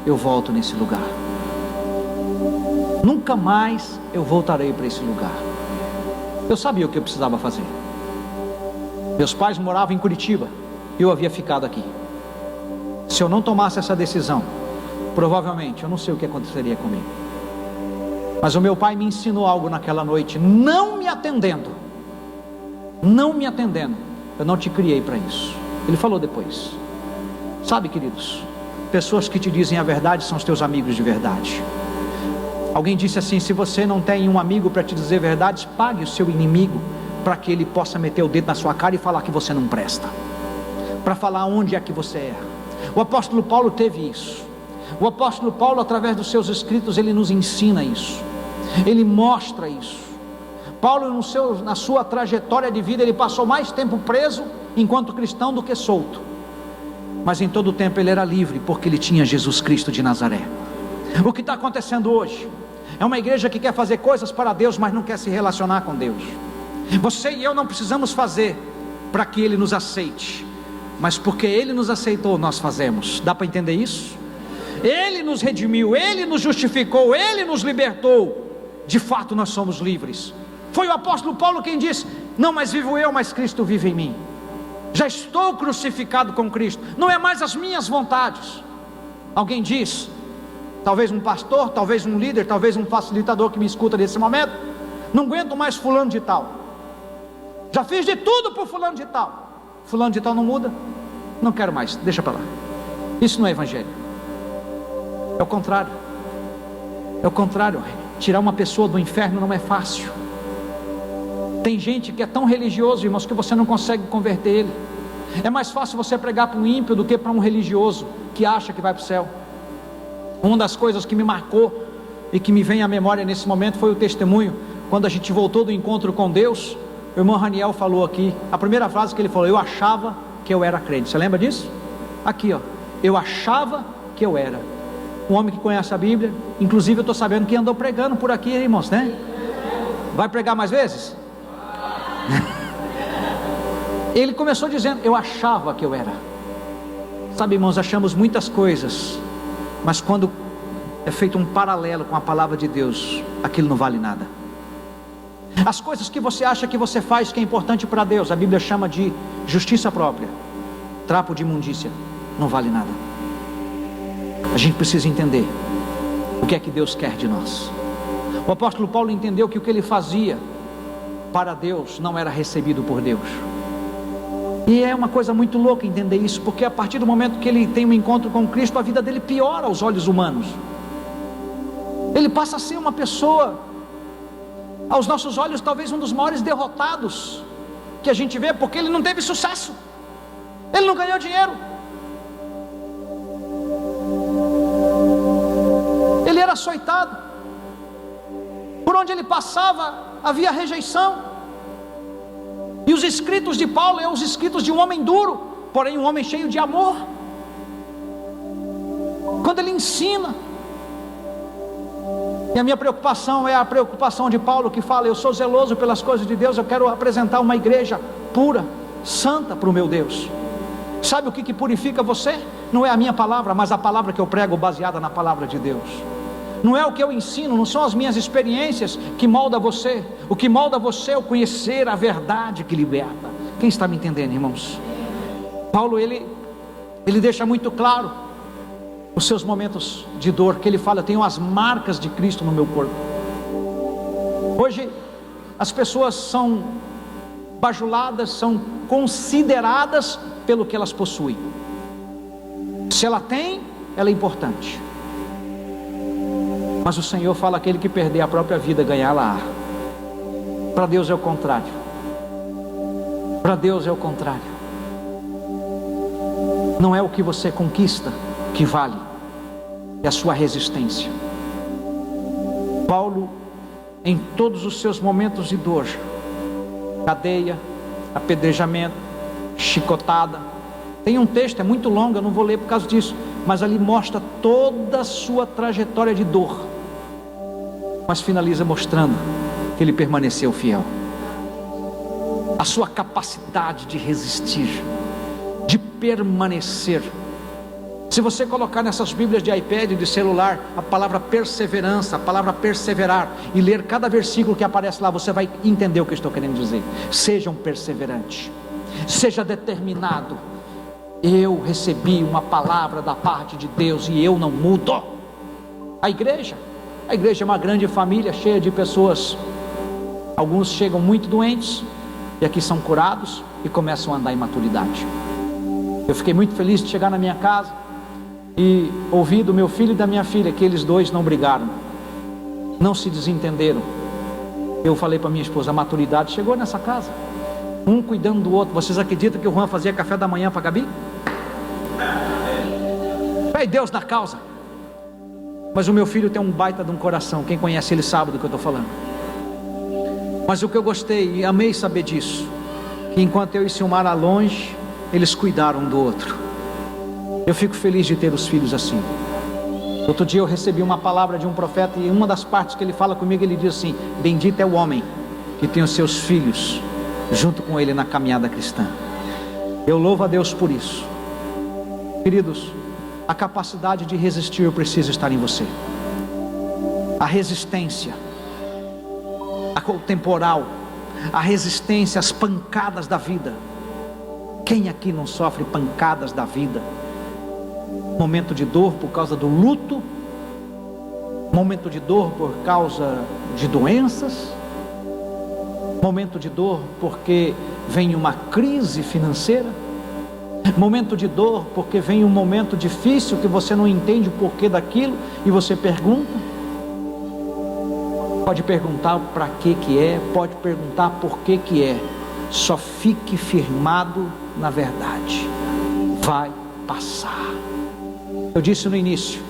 eu volto nesse lugar. Nunca mais eu voltarei para esse lugar. Eu sabia o que eu precisava fazer. Meus pais moravam em Curitiba e eu havia ficado aqui. Se eu não tomasse essa decisão, provavelmente eu não sei o que aconteceria comigo. Mas o meu pai me ensinou algo naquela noite, não me atendendo, eu não te criei para isso. Ele falou depois: sabe, queridos, pessoas que te dizem a verdade são os teus amigos de verdade. Alguém disse assim: se você não tem um amigo para te dizer verdades, pague o seu inimigo, para que ele possa meter o dedo na sua cara e falar que você não presta, para falar onde é que você erra. O apóstolo Paulo teve isso. O apóstolo Paulo, através dos seus escritos, ele nos ensina isso, ele mostra isso. Paulo, na sua trajetória de vida, ele passou mais tempo preso enquanto cristão do que solto, mas em todo o tempo ele era livre, porque ele tinha Jesus Cristo de Nazaré. O que está acontecendo hoje é uma igreja que quer fazer coisas para Deus, mas não quer se relacionar com Deus. Você e eu não precisamos fazer para que Ele nos aceite, mas porque Ele nos aceitou, nós fazemos. Dá para entender isso? Ele nos redimiu, Ele nos justificou, Ele nos libertou. De fato nós somos livres. Foi o apóstolo Paulo quem disse: não mais vivo eu, mas Cristo vive em mim. Já estou crucificado com Cristo, não é mais as minhas vontades. Alguém diz, talvez um pastor, talvez um líder, talvez um facilitador que me escuta nesse momento: não aguento mais fulano de tal, já fiz de tudo por fulano de tal. Fulano de tal não muda, não quero mais, deixa para lá. Isso não é evangelho. É o contrário. É o contrário. Tirar uma pessoa do inferno não é fácil. Tem gente que é tão religioso, irmãos, que você não consegue converter ele. É mais fácil você pregar para um ímpio do que para um religioso que acha que vai para o céu. Uma das coisas que me marcou e que me vem à memória nesse momento foi o testemunho, quando a gente voltou do encontro com Deus. O irmão Raniel falou aqui, a primeira frase que ele falou: eu achava que eu era crente. Você lembra disso? Aqui, ó, eu achava que eu era. Um homem que conhece a Bíblia, inclusive eu estou sabendo que andou pregando por aqui, irmãos, né? Vai pregar mais vezes? Ele começou dizendo: eu achava que eu era. Sabe, irmãos, achamos muitas coisas, mas quando é feito um paralelo com a palavra de Deus, aquilo não vale nada. As coisas que você acha que você faz que é importante para Deus, a Bíblia chama de justiça própria, trapo de imundícia, não vale nada. A gente precisa entender o que é que Deus quer de nós. O apóstolo Paulo entendeu que o que ele fazia para Deus não era recebido por Deus. E é uma coisa muito louca entender isso, porque a partir do momento que ele tem um encontro com Cristo, a vida dele piora aos olhos humanos. Ele passa a ser uma pessoa, aos nossos olhos, talvez um dos maiores derrotados que a gente vê, porque ele não teve sucesso, ele não ganhou dinheiro, ele era açoitado, por onde ele passava havia rejeição. E os escritos de Paulo são os escritos de um homem duro, porém um homem cheio de amor. Quando ele ensina, e a minha preocupação é a preocupação de Paulo, que fala: eu sou zeloso pelas coisas de Deus, eu quero apresentar uma igreja pura, santa para o meu Deus. Sabe o que purifica você? Não é a minha palavra, mas a palavra que eu prego baseada na palavra de Deus. Não é o que eu ensino, não são as minhas experiências que molda você. O que molda você é o conhecer a verdade que liberta. Quem está me entendendo, irmãos? Paulo, ele deixa muito claro os seus momentos de dor, que ele fala: eu tenho as marcas de Cristo no meu corpo. Hoje as pessoas são bajuladas, são consideradas pelo que elas possuem. Se ela tem, ela é importante. Mas o Senhor fala: aquele que perder a própria vida, ganhá-la-á. Para Deus é o contrário. Para Deus é o contrário. Não é o que você conquista que vale, é a sua resistência. Paulo, em todos os seus momentos de dor, cadeia, apedrejamento, chicotada, tem um texto, é muito longo, eu não vou ler por causa disso, mas ali mostra toda a sua trajetória de dor, mas finaliza mostrando que ele permaneceu fiel. A sua capacidade de resistir, de permanecer. Se você colocar nessas Bíblias de iPad, de celular, a palavra perseverança, a palavra perseverar, e ler cada versículo que aparece lá, você vai entender o que eu estou querendo dizer. Seja um perseverante, seja determinado. Eu recebi uma palavra da parte de Deus e eu não mudo. A igreja é uma grande família, cheia de pessoas. Alguns chegam muito doentes e aqui são curados e começam a andar em maturidade. Eu fiquei muito feliz de chegar na minha casa e ouvir do meu filho e da minha filha que eles dois não brigaram, não se desentenderam. Eu falei para minha esposa: a maturidade chegou nessa casa, um cuidando do outro. Vocês acreditam que o Juan fazia café da manhã para a Gabi? Vai Deus na causa. Mas o meu filho tem um baita de um coração, quem conhece ele sabe do que eu estou falando. Mas o que eu gostei e amei saber disso, que enquanto eu e Silmara longe, eles cuidaram um do outro. Eu fico feliz de ter os filhos assim. Outro dia eu recebi uma palavra de um profeta, e uma das partes que ele fala comigo, ele diz assim: bendito é o homem que tem os seus filhos junto com ele na caminhada cristã. Eu louvo a Deus por isso. Queridos, a capacidade de resistir precisa estar em você. A resistência, o temporal, a resistência às pancadas da vida. Quem aqui não sofre pancadas da vida? Momento de dor por causa do luto, momento de dor por causa de doenças, momento de dor porque vem uma crise financeira, momento de dor porque vem um momento difícil que você não entende o porquê daquilo e você pergunta. Pode perguntar para que é, pode perguntar por que é. Só fique firmado na verdade. Vai passar. Eu disse no início,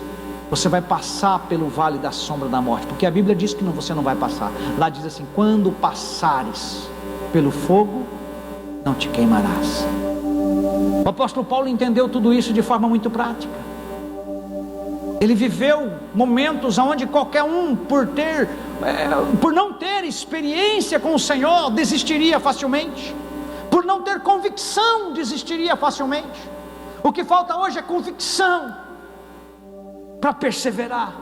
você vai passar pelo vale da sombra da morte, porque a Bíblia diz que você não vai passar. Lá diz assim: quando passares pelo fogo, não te queimarás. O apóstolo Paulo entendeu tudo isso de forma muito prática. Ele viveu momentos onde qualquer um, por não ter experiência com o Senhor, desistiria facilmente. Por não ter convicção, desistiria facilmente. O que falta hoje é convicção para perseverar.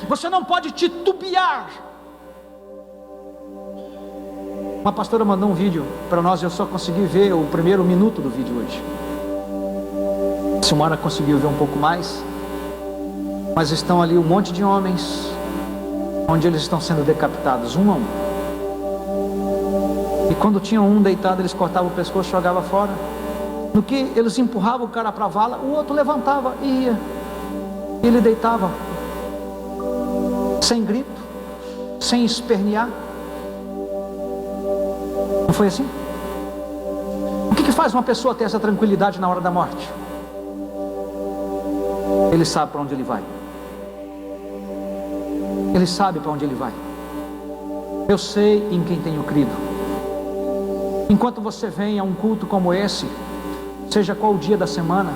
Você não pode titubear. Uma pastora mandou um vídeo para nós, eu só consegui ver o primeiro minuto do vídeo hoje. A Silmara conseguiu ver um pouco mais. Mas estão ali um monte de homens, onde eles estão sendo decapitados, um a um. E quando tinha um deitado, eles cortavam o pescoço e jogavam fora. No que eles empurravam o cara para a vala, o outro levantava e ia. E ele deitava, sem grito, sem espernear. Não foi assim? O que faz uma pessoa ter essa tranquilidade na hora da morte? Ele sabe para onde ele vai. Ele sabe para onde ele vai. Eu sei em quem tenho crido. Enquanto você vem a um culto como esse, seja qual o dia da semana,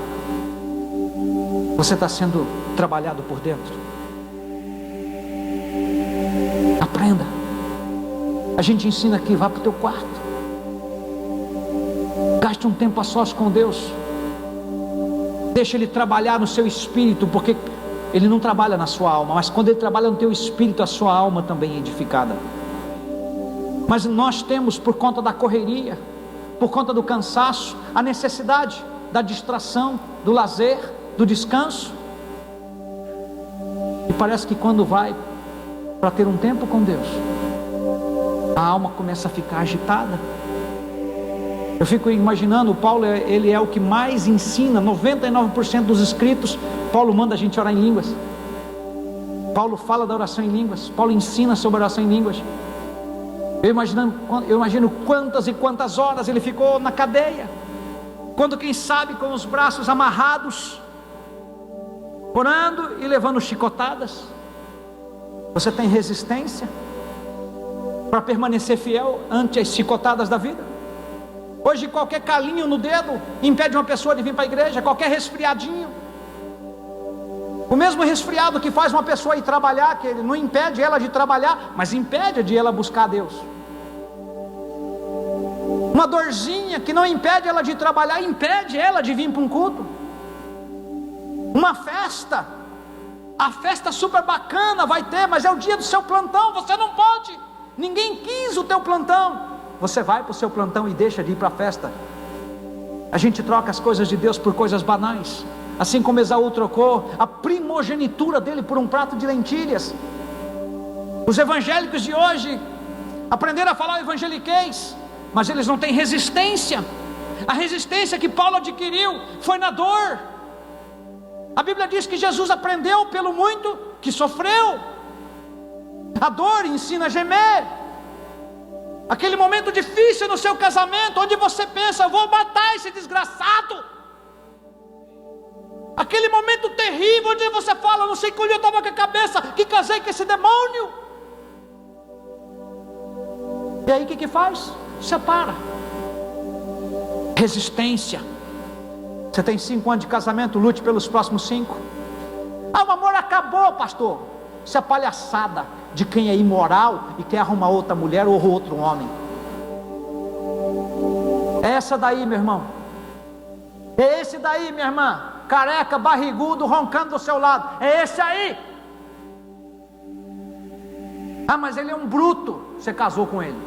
você está sendo trabalhado por dentro. Aprenda. A gente ensina aqui, vá para o teu quarto. Gaste um tempo a sós com Deus. Deixa Ele trabalhar no seu espírito, porque Ele não trabalha na sua alma, mas quando Ele trabalha no teu espírito, a sua alma também é edificada. Mas nós temos, por conta da correria, por conta do cansaço, a necessidade da distração, do lazer, do descanso. E parece que quando vai para ter um tempo com Deus, a alma começa a ficar agitada. Eu fico imaginando, Paulo, ele é o que mais ensina, 99% dos escritos, Paulo manda a gente orar em línguas. Paulo fala da oração em línguas, Paulo ensina sobre a oração em línguas. Eu imagino quantas e quantas horas ele ficou na cadeia, quando quem sabe com os braços amarrados, orando e levando chicotadas. Você tem resistência para permanecer fiel ante as chicotadas da vida? Hoje qualquer calinho no dedo impede uma pessoa de vir para a igreja, qualquer resfriadinho. O mesmo resfriado que faz uma pessoa ir trabalhar, que não impede ela de trabalhar, mas impede de ela buscar Deus. Uma dorzinha que não impede ela de trabalhar, impede ela de vir para um culto. Uma festa, a festa super bacana vai ter, mas é o dia do seu plantão, você não pode. Ninguém quis o teu plantão. Você vai para o seu plantão e deixa de ir para a festa. A gente troca as coisas de Deus por coisas banais, assim como Esaú trocou a primogenitura dele por um prato de lentilhas. Os evangélicos de hoje aprenderam a falar o evangeliquez, mas eles não têm resistência. A resistência que Paulo adquiriu foi na dor. A Bíblia diz que Jesus aprendeu pelo muito que sofreu. A dor ensina a gemer. Aquele momento difícil no seu casamento, onde você pensa, eu vou matar esse desgraçado. Aquele momento terrível, onde você fala, não sei onde eu estava com a cabeça, que casei com esse demônio. E aí o que faz? Separa. Resistência. Você tem 5 anos de casamento, lute pelos próximos 5. Ah, o amor acabou, pastor. Isso é palhaçada de quem é imoral e quer arrumar outra mulher ou outro homem. É essa daí, meu irmão. É esse daí, minha irmã, careca, barrigudo, roncando do seu lado. É esse aí. Ah, mas ele é um bruto. Você casou com ele.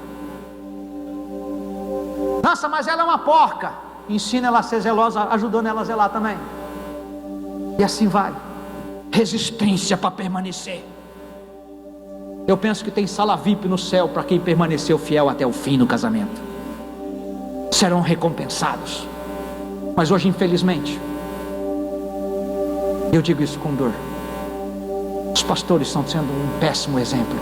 Nossa, mas ela é uma porca. Ensina ela a ser zelosa, ajudando ela a zelar também. E assim vai. Resistência para permanecer. Eu penso que tem sala VIP no céu para quem permaneceu fiel até o fim no casamento. Serão recompensados. Mas hoje, infelizmente, eu digo isso com dor, os pastores estão sendo um péssimo exemplo.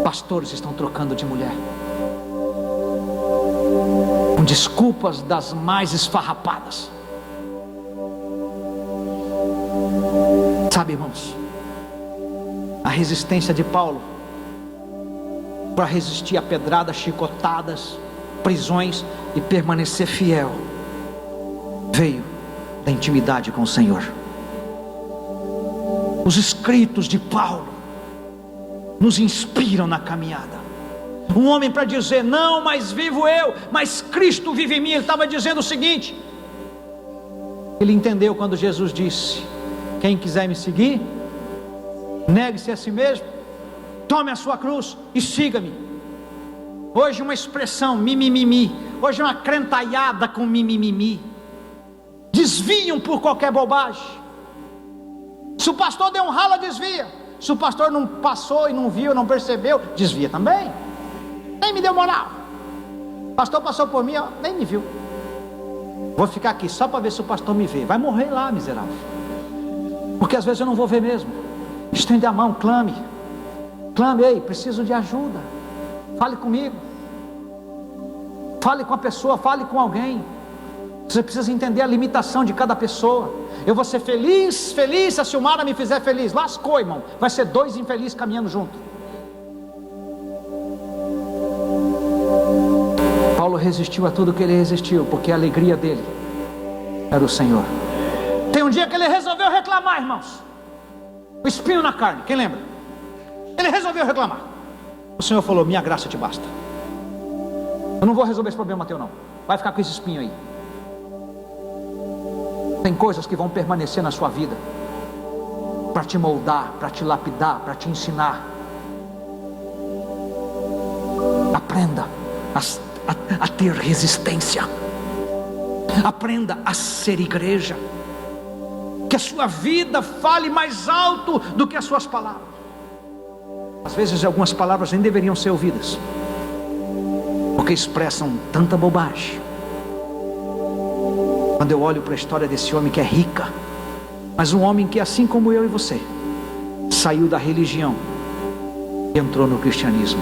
Pastores estão trocando de mulher, com desculpas das mais esfarrapadas. Sabe, irmãos, a resistência de Paulo para resistir a pedradas, chicotadas, prisões e permanecer fiel veio da intimidade com o Senhor. Os escritos de Paulo nos inspiram na caminhada. Um homem para dizer, não mais vivo eu, mas Cristo vive em mim. Ele estava dizendo o seguinte, ele entendeu quando Jesus disse, quem quiser me seguir, Negue-se a si mesmo, tome a sua cruz e siga-me. Hoje uma expressão, mimimimi. Hoje uma crentalhada com mimimimi. Desviam por qualquer bobagem. Se o pastor deu um ralo, desvia. Se o pastor não passou e não viu, não percebeu, desvia também. Nem me deu moral. O pastor passou por mim, ó, nem me viu. Vou ficar aqui só para ver se o pastor me vê. Vai morrer lá, miserável. Porque às vezes eu não vou ver mesmo. Estende a mão, clame. Clame, ei, preciso de ajuda. Fale comigo. Fale com a pessoa, fale com alguém. Você precisa entender a limitação de cada pessoa. Eu vou ser feliz se a Silmara me fizer feliz. Lascou, irmão. Vai ser 2 infelizes caminhando junto. Paulo resistiu a tudo que ele resistiu, porque a alegria dele era o Senhor. Tem um dia que ele resolveu reclamar, irmãos. O espinho na carne, quem lembra? Ele resolveu reclamar. O Senhor falou: minha graça te basta. Eu não vou resolver esse problema teu não. Vai ficar com esse espinho aí. Tem coisas que vão permanecer na sua vida para te moldar, para te lapidar, para te ensinar. Aprenda a ter resistência. Aprenda a ser igreja. Que a sua vida fale mais alto do que as suas palavras. Às vezes algumas palavras nem deveriam ser ouvidas, porque expressam tanta bobagem. Quando eu olho para a história desse homem que é rica, mas um homem que, assim como eu e você, saiu da religião e entrou no cristianismo.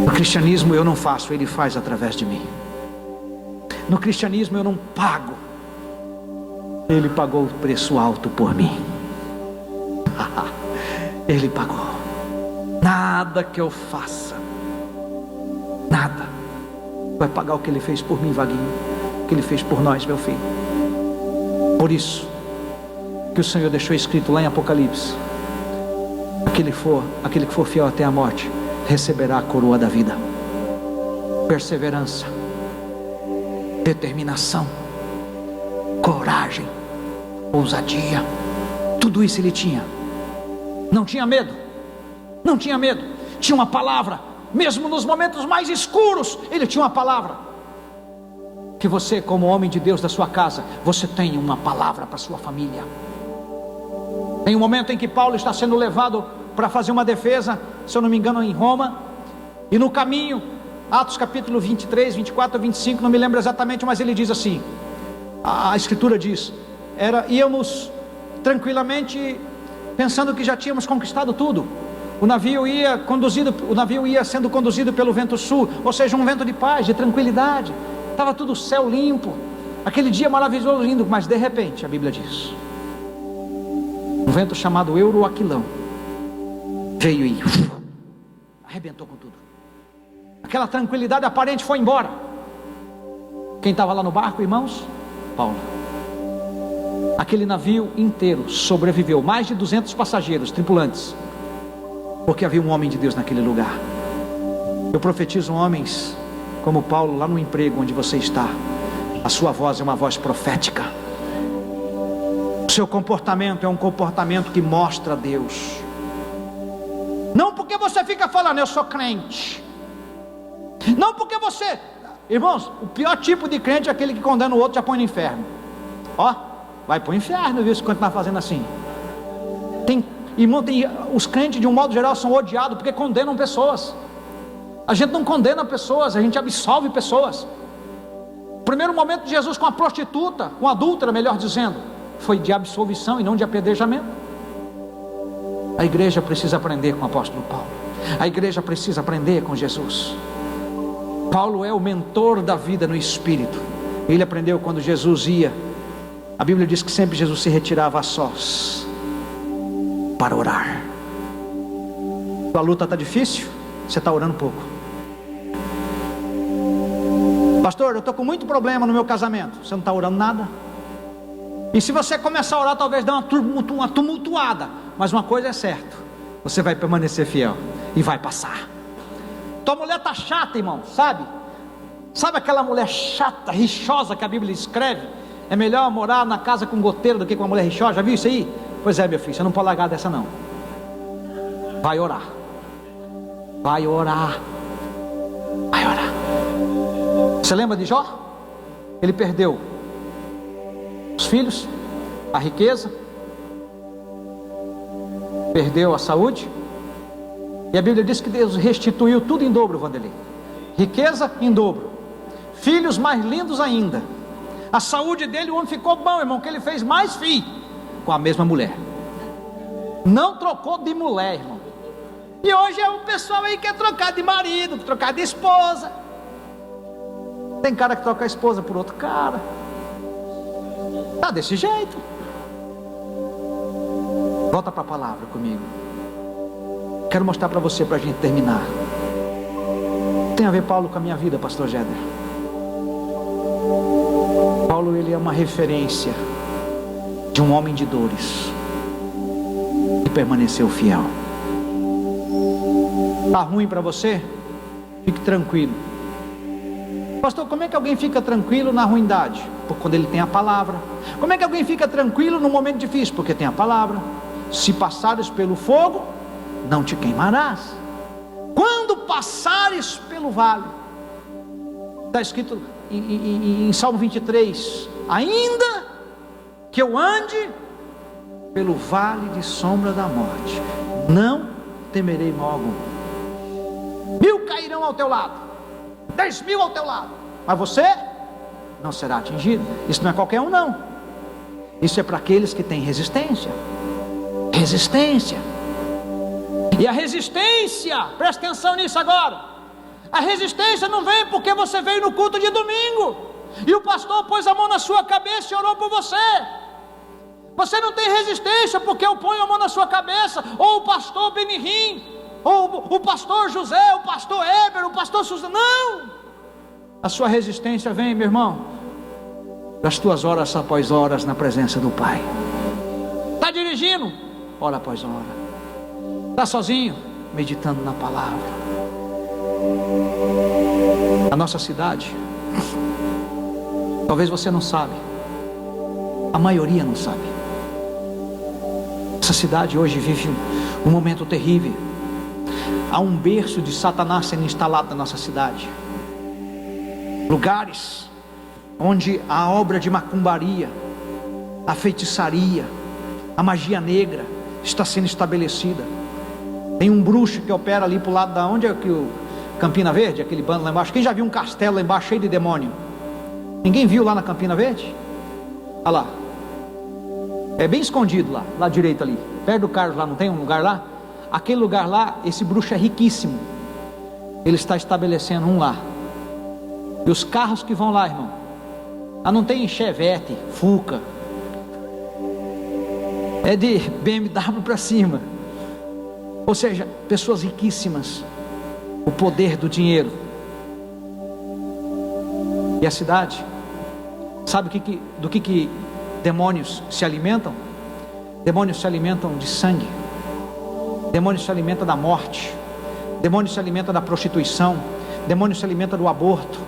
No cristianismo eu não faço, ele faz através de mim. No cristianismo eu não pago, ele pagou o preço alto por mim. Ele pagou. Nada que eu faça, nada vai pagar o que ele fez por mim, Vaguinho, o que ele fez por nós, meu filho. Por isso que o Senhor deixou escrito lá em Apocalipse: aquele que for fiel até a morte receberá a coroa da vida. Perseverança, determinação, coragem, ousadia, tudo isso ele tinha. Não tinha medo, não tinha medo. Tinha uma palavra, mesmo nos momentos mais escuros, ele tinha uma palavra. Que você, como homem de Deus da sua casa, você tem uma palavra para sua família. Tem um momento em que Paulo está sendo levado para fazer uma defesa, se eu não me engano, em Roma, e no caminho, Atos capítulo 23, 24, 25, não me lembro exatamente, mas ele diz assim, a escritura diz, íamos tranquilamente, pensando que já tínhamos conquistado tudo. O navio ia sendo conduzido pelo vento sul, ou seja, um vento de paz, de tranquilidade. Estava tudo céu limpo, aquele dia maravilhoso, lindo. Mas de repente, a Bíblia diz, um vento chamado Euroaquilão veio e arrebentou com tudo. Aquela tranquilidade aparente foi embora. Quem estava lá no barco, irmãos? Paulo. Aquele navio inteiro sobreviveu, mais de 200 passageiros, tripulantes, porque havia um homem de Deus naquele lugar. Eu profetizo homens como Paulo lá no emprego onde você está. A sua voz é uma voz profética. O seu comportamento é um comportamento que mostra a Deus. Não porque você fica falando, eu sou crente. Não porque você... Irmãos, o pior tipo de crente é aquele que condena o outro e já põe no inferno. Ó, vai para o inferno, viu, se continuar fazendo assim. Os crentes de um modo geral são odiados porque condenam pessoas. A gente não condena pessoas, a gente absolve pessoas. O primeiro momento de Jesus com a prostituta, com a adúltera, melhor dizendo, foi de absolvição e não de apedrejamento. A igreja precisa aprender com o apóstolo Paulo. A igreja precisa aprender com Jesus. Paulo é o mentor da vida no Espírito. Ele aprendeu quando Jesus ia. A Bíblia diz que sempre Jesus se retirava a sós para orar. A luta está difícil, você está orando pouco. Pastor, eu estou com muito problema no meu casamento. Você não está orando nada. E se você começar a orar, talvez dê uma tumultuada. Mas uma coisa é certa, você vai permanecer fiel e vai passar. Tua mulher está chata, irmão, sabe? Sabe aquela mulher chata, rixosa que a Bíblia escreve? É melhor morar na casa com goteira do que com uma mulher rixosa. Já viu isso aí? Pois é, meu filho, você não pode largar dessa não. Vai orar. Vai orar. Vai orar. Você lembra de Jó? Ele perdeu os filhos, a riqueza, perdeu a saúde, e a Bíblia diz que Deus restituiu tudo em dobro, Vanderlei. Riqueza em dobro, filhos mais lindos ainda, a saúde dele, o homem ficou bom, irmão, que ele fez mais filho com a mesma mulher, não trocou de mulher, irmão. E hoje é o pessoal aí que quer trocar de marido, trocar de esposa. Tem cara que troca a esposa por outro cara. Tá desse jeito. Volta para a palavra comigo. Quero mostrar para você, para a gente terminar. Tem a ver Paulo com a minha vida, pastor Jéder. Paulo, ele é uma referência de um homem de dores que permaneceu fiel. Tá ruim para você? Fique tranquilo. Pastor, como é que alguém fica tranquilo na ruindade? Porque quando ele tem a palavra. Como é que alguém fica tranquilo no momento difícil? Porque tem a palavra. Se passares pelo fogo, não te queimarás. Quando passares pelo vale, está escrito em Salmo 23, ainda que eu ande pelo vale de sombra da morte, não temerei mal algum. 1000 cairão ao teu lado, 10.000 ao teu lado, mas você não será atingido. Isso não é qualquer um não. Isso é para aqueles que têm resistência. Resistência. E a resistência, presta atenção nisso agora. A resistência não vem porque você veio no culto de domingo e o pastor pôs a mão na sua cabeça e orou por você. Você não tem resistência porque eu ponho a mão na sua cabeça, ou o pastor Benihim, ou o pastor José, o pastor Heber, o pastor Suzana. Não! A sua resistência vem, meu irmão, das tuas horas após horas na presença do Pai. Está dirigindo? Hora após hora. Está sozinho? Meditando na palavra. A nossa cidade, talvez você não sabe, a maioria não sabe. Essa cidade hoje vive um momento terrível. Há um berço de Satanás sendo instalado na nossa cidade. Lugares onde a obra de macumbaria, a feitiçaria, a magia negra está sendo estabelecida. Tem um bruxo que opera ali para o lado da onde é que o Campina Verde, aquele bando lá embaixo. Quem já viu um castelo lá embaixo cheio de demônio? Ninguém viu lá na Campina Verde? Olha lá, é bem escondido lá direito ali, perto do Carlos lá, não tem um lugar lá? Aquele lugar lá, esse bruxo é riquíssimo. Ele está estabelecendo um lá. E os carros que vão lá, irmão, lá não tem Chevette, Fuca, é de BMW para cima. Ou seja, pessoas riquíssimas, o poder do dinheiro. E a cidade, sabe do que demônios se alimentam? Demônios se alimentam de sangue. Demônios se alimentam da morte. Demônios se alimentam da prostituição. Demônios se alimentam do aborto.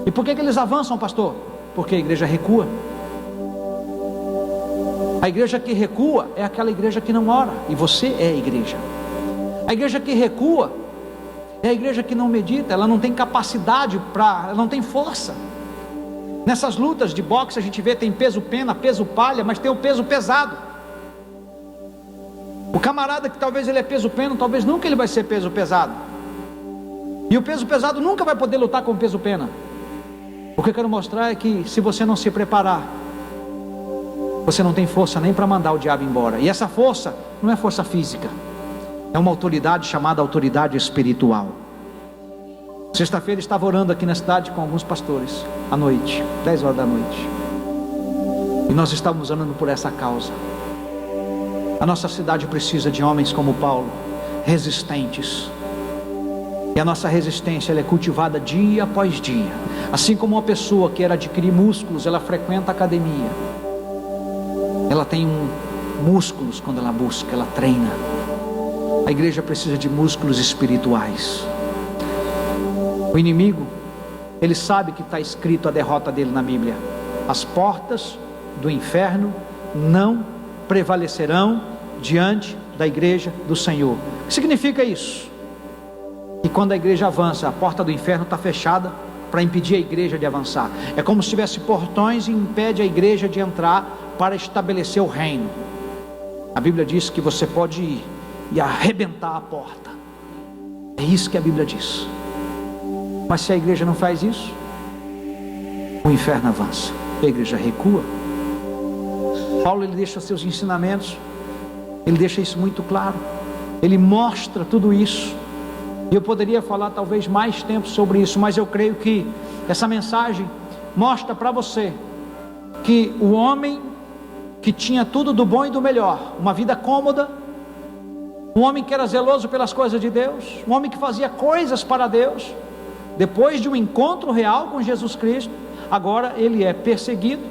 E por que eles avançam, pastor? Porque a igreja recua. A igreja que recua é aquela igreja que não ora, e você é a igreja. A igreja que recua é a igreja que não medita, ela não tem capacidade ela não tem força. Nessas lutas de boxe a gente vê, tem peso pena, peso palha, mas tem o peso pesado. O camarada que talvez ele é peso pena, talvez nunca ele vai ser peso pesado. E o peso pesado nunca vai poder lutar com o peso pena. O que eu quero mostrar é que se você não se preparar, você não tem força nem para mandar o diabo embora. E essa força não é força física, é uma autoridade chamada autoridade espiritual. Sexta-feira estava orando aqui na cidade com alguns pastores, à noite, 10 horas da noite. E nós estávamos orando por essa causa. A nossa cidade precisa de homens como Paulo, resistentes. E a nossa resistência ela é cultivada dia após dia. Assim como uma pessoa que quer adquirir músculos, ela frequenta a academia. Ela tem músculos quando ela busca, ela treina. A igreja precisa de músculos espirituais. O inimigo, ele sabe que está escrito a derrota dele na Bíblia. as portas do inferno não prevalecerão diante da igreja do Senhor. O que significa isso? Que quando a igreja avança, a porta do inferno está fechada para impedir a igreja de avançar. É como se tivesse portões e impede a igreja de entrar para estabelecer o reino. A Bíblia diz que você pode ir e arrebentar a porta. É isso que a Bíblia diz. Mas se a igreja não faz isso, o inferno avança, a igreja recua. Paulo, ele deixa seus ensinamentos, ele deixa isso muito claro, ele mostra tudo isso. E eu poderia falar talvez mais tempo sobre isso, mas eu creio que essa mensagem mostra para você que o homem que tinha tudo do bom e do melhor, uma vida cômoda, um homem que era zeloso pelas coisas de Deus, um homem que fazia coisas para Deus, depois de um encontro real com Jesus Cristo, agora ele é perseguido,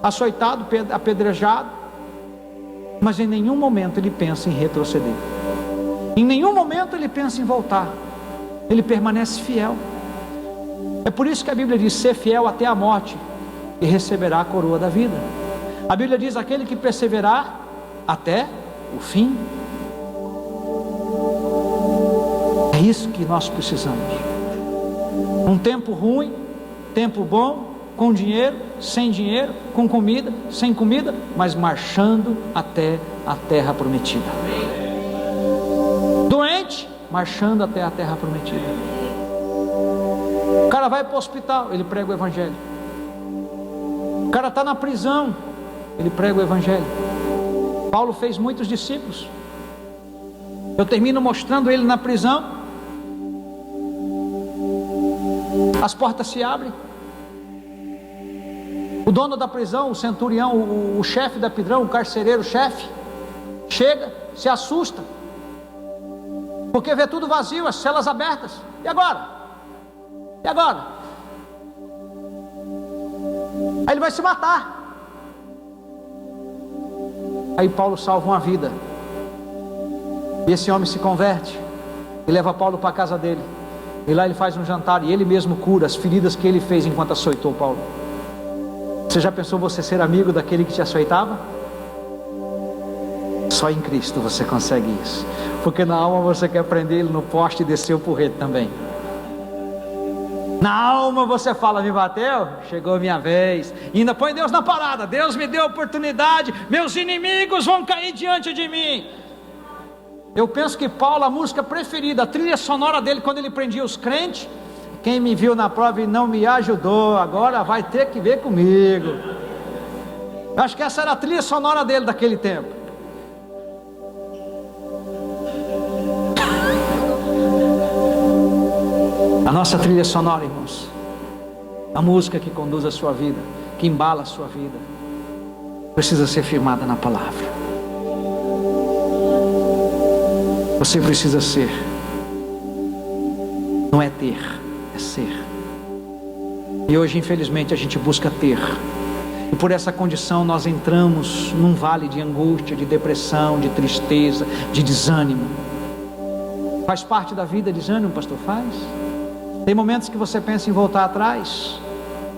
açoitado, apedrejado, mas em nenhum momento ele pensa em retroceder, em nenhum momento ele pensa em voltar, ele permanece fiel. É por isso que a Bíblia diz: ser fiel até a morte e receberá a coroa da vida. A Bíblia diz: aquele que perseverar até o fim. É isso que nós precisamos. Um tempo ruim, tempo bom, com dinheiro, sem dinheiro, com comida, sem comida, mas marchando até a terra prometida. Doente, marchando até a terra prometida. O cara vai para o hospital, ele prega o evangelho. O cara está na prisão, ele prega o evangelho. Paulo fez muitos discípulos. Eu termino mostrando ele na prisão. As portas se abrem. O dono da prisão, o centurião, o chefe da prisão, o carcereiro, o chefe, chega, se assusta, porque vê tudo vazio, as celas abertas. E agora? E agora? Aí ele vai se matar. Aí Paulo salva uma vida, e esse homem se converte e leva Paulo para a casa dele, e lá ele faz um jantar, e ele mesmo cura as feridas que ele fez enquanto açoitou Paulo. Você já pensou você ser amigo daquele que te açoitava? Só em Cristo você consegue isso, porque na alma você quer prender ele no poste e descer o porrete também. Na alma você fala: me bateu? Chegou a minha vez. E ainda põe Deus na parada. Deus me deu a oportunidade, meus inimigos vão cair diante de mim. Eu penso que Paulo, a música preferida, a trilha sonora dele quando ele prendia os crentes: quem me viu na prova e não me ajudou, agora vai ter que ver comigo. Eu acho que essa era a trilha sonora dele daquele tempo. A nossa trilha sonora, irmãos, a música que conduz a sua vida, que embala a sua vida, precisa ser firmada na palavra. Você precisa ser. Não é ter, é ser. E hoje, infelizmente, a gente busca ter, e por essa condição nós entramos num vale de angústia, de depressão, de tristeza, de desânimo. Faz parte da vida desânimo, pastor? Faz. Tem momentos que você pensa em voltar atrás.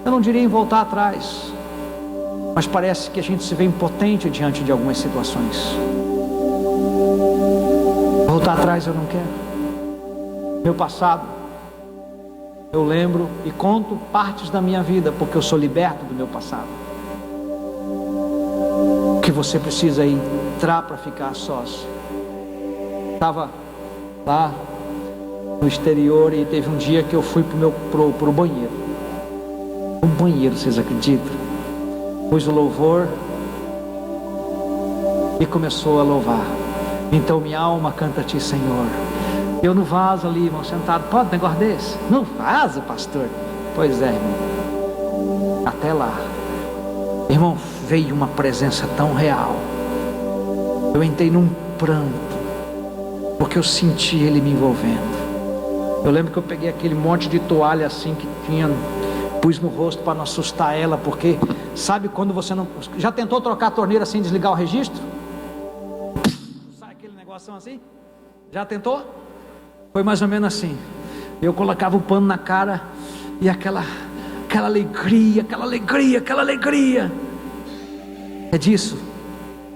Eu não diria em voltar atrás, mas parece que a gente se vê impotente diante de algumas situações. Voltar atrás eu não quero. Meu passado, eu lembro e conto partes da minha vida, porque eu sou liberto do meu passado. O que você precisa é entrar para ficar sós. Estava lá no exterior e teve um dia que eu fui pro banheiro. O banheiro, vocês acreditam? Pus o louvor e começou a louvar. Então minha alma canta a ti, Senhor. Eu no vaso ali, irmão, sentado. Pode um negócio desse? No vaso, pastor? Pois é, irmão. Até lá, irmão, veio uma presença tão real. Eu entrei num pranto, porque eu senti ele me envolvendo. Eu lembro que eu peguei aquele monte de toalha assim que tinha, pus no rosto para não assustar ela, porque sabe quando você não... Já tentou trocar a torneira sem desligar o registro? Sai aquele negócio assim? Já tentou? Foi mais ou menos assim. Eu colocava o pano na cara e aquela alegria, aquela alegria, aquela alegria. É disso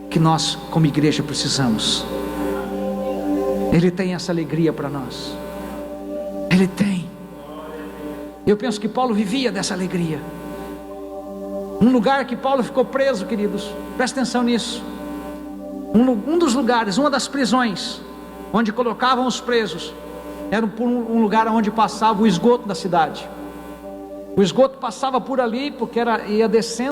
que nós como igreja precisamos. Ele tem essa alegria para nós. Ele tem. Eu penso que Paulo vivia dessa alegria. Um lugar que Paulo ficou preso, queridos, presta atenção nisso. Um dos lugares, uma das prisões onde colocavam os presos, era um lugar onde passava o esgoto da cidade. O esgoto passava por ali porque ia descendo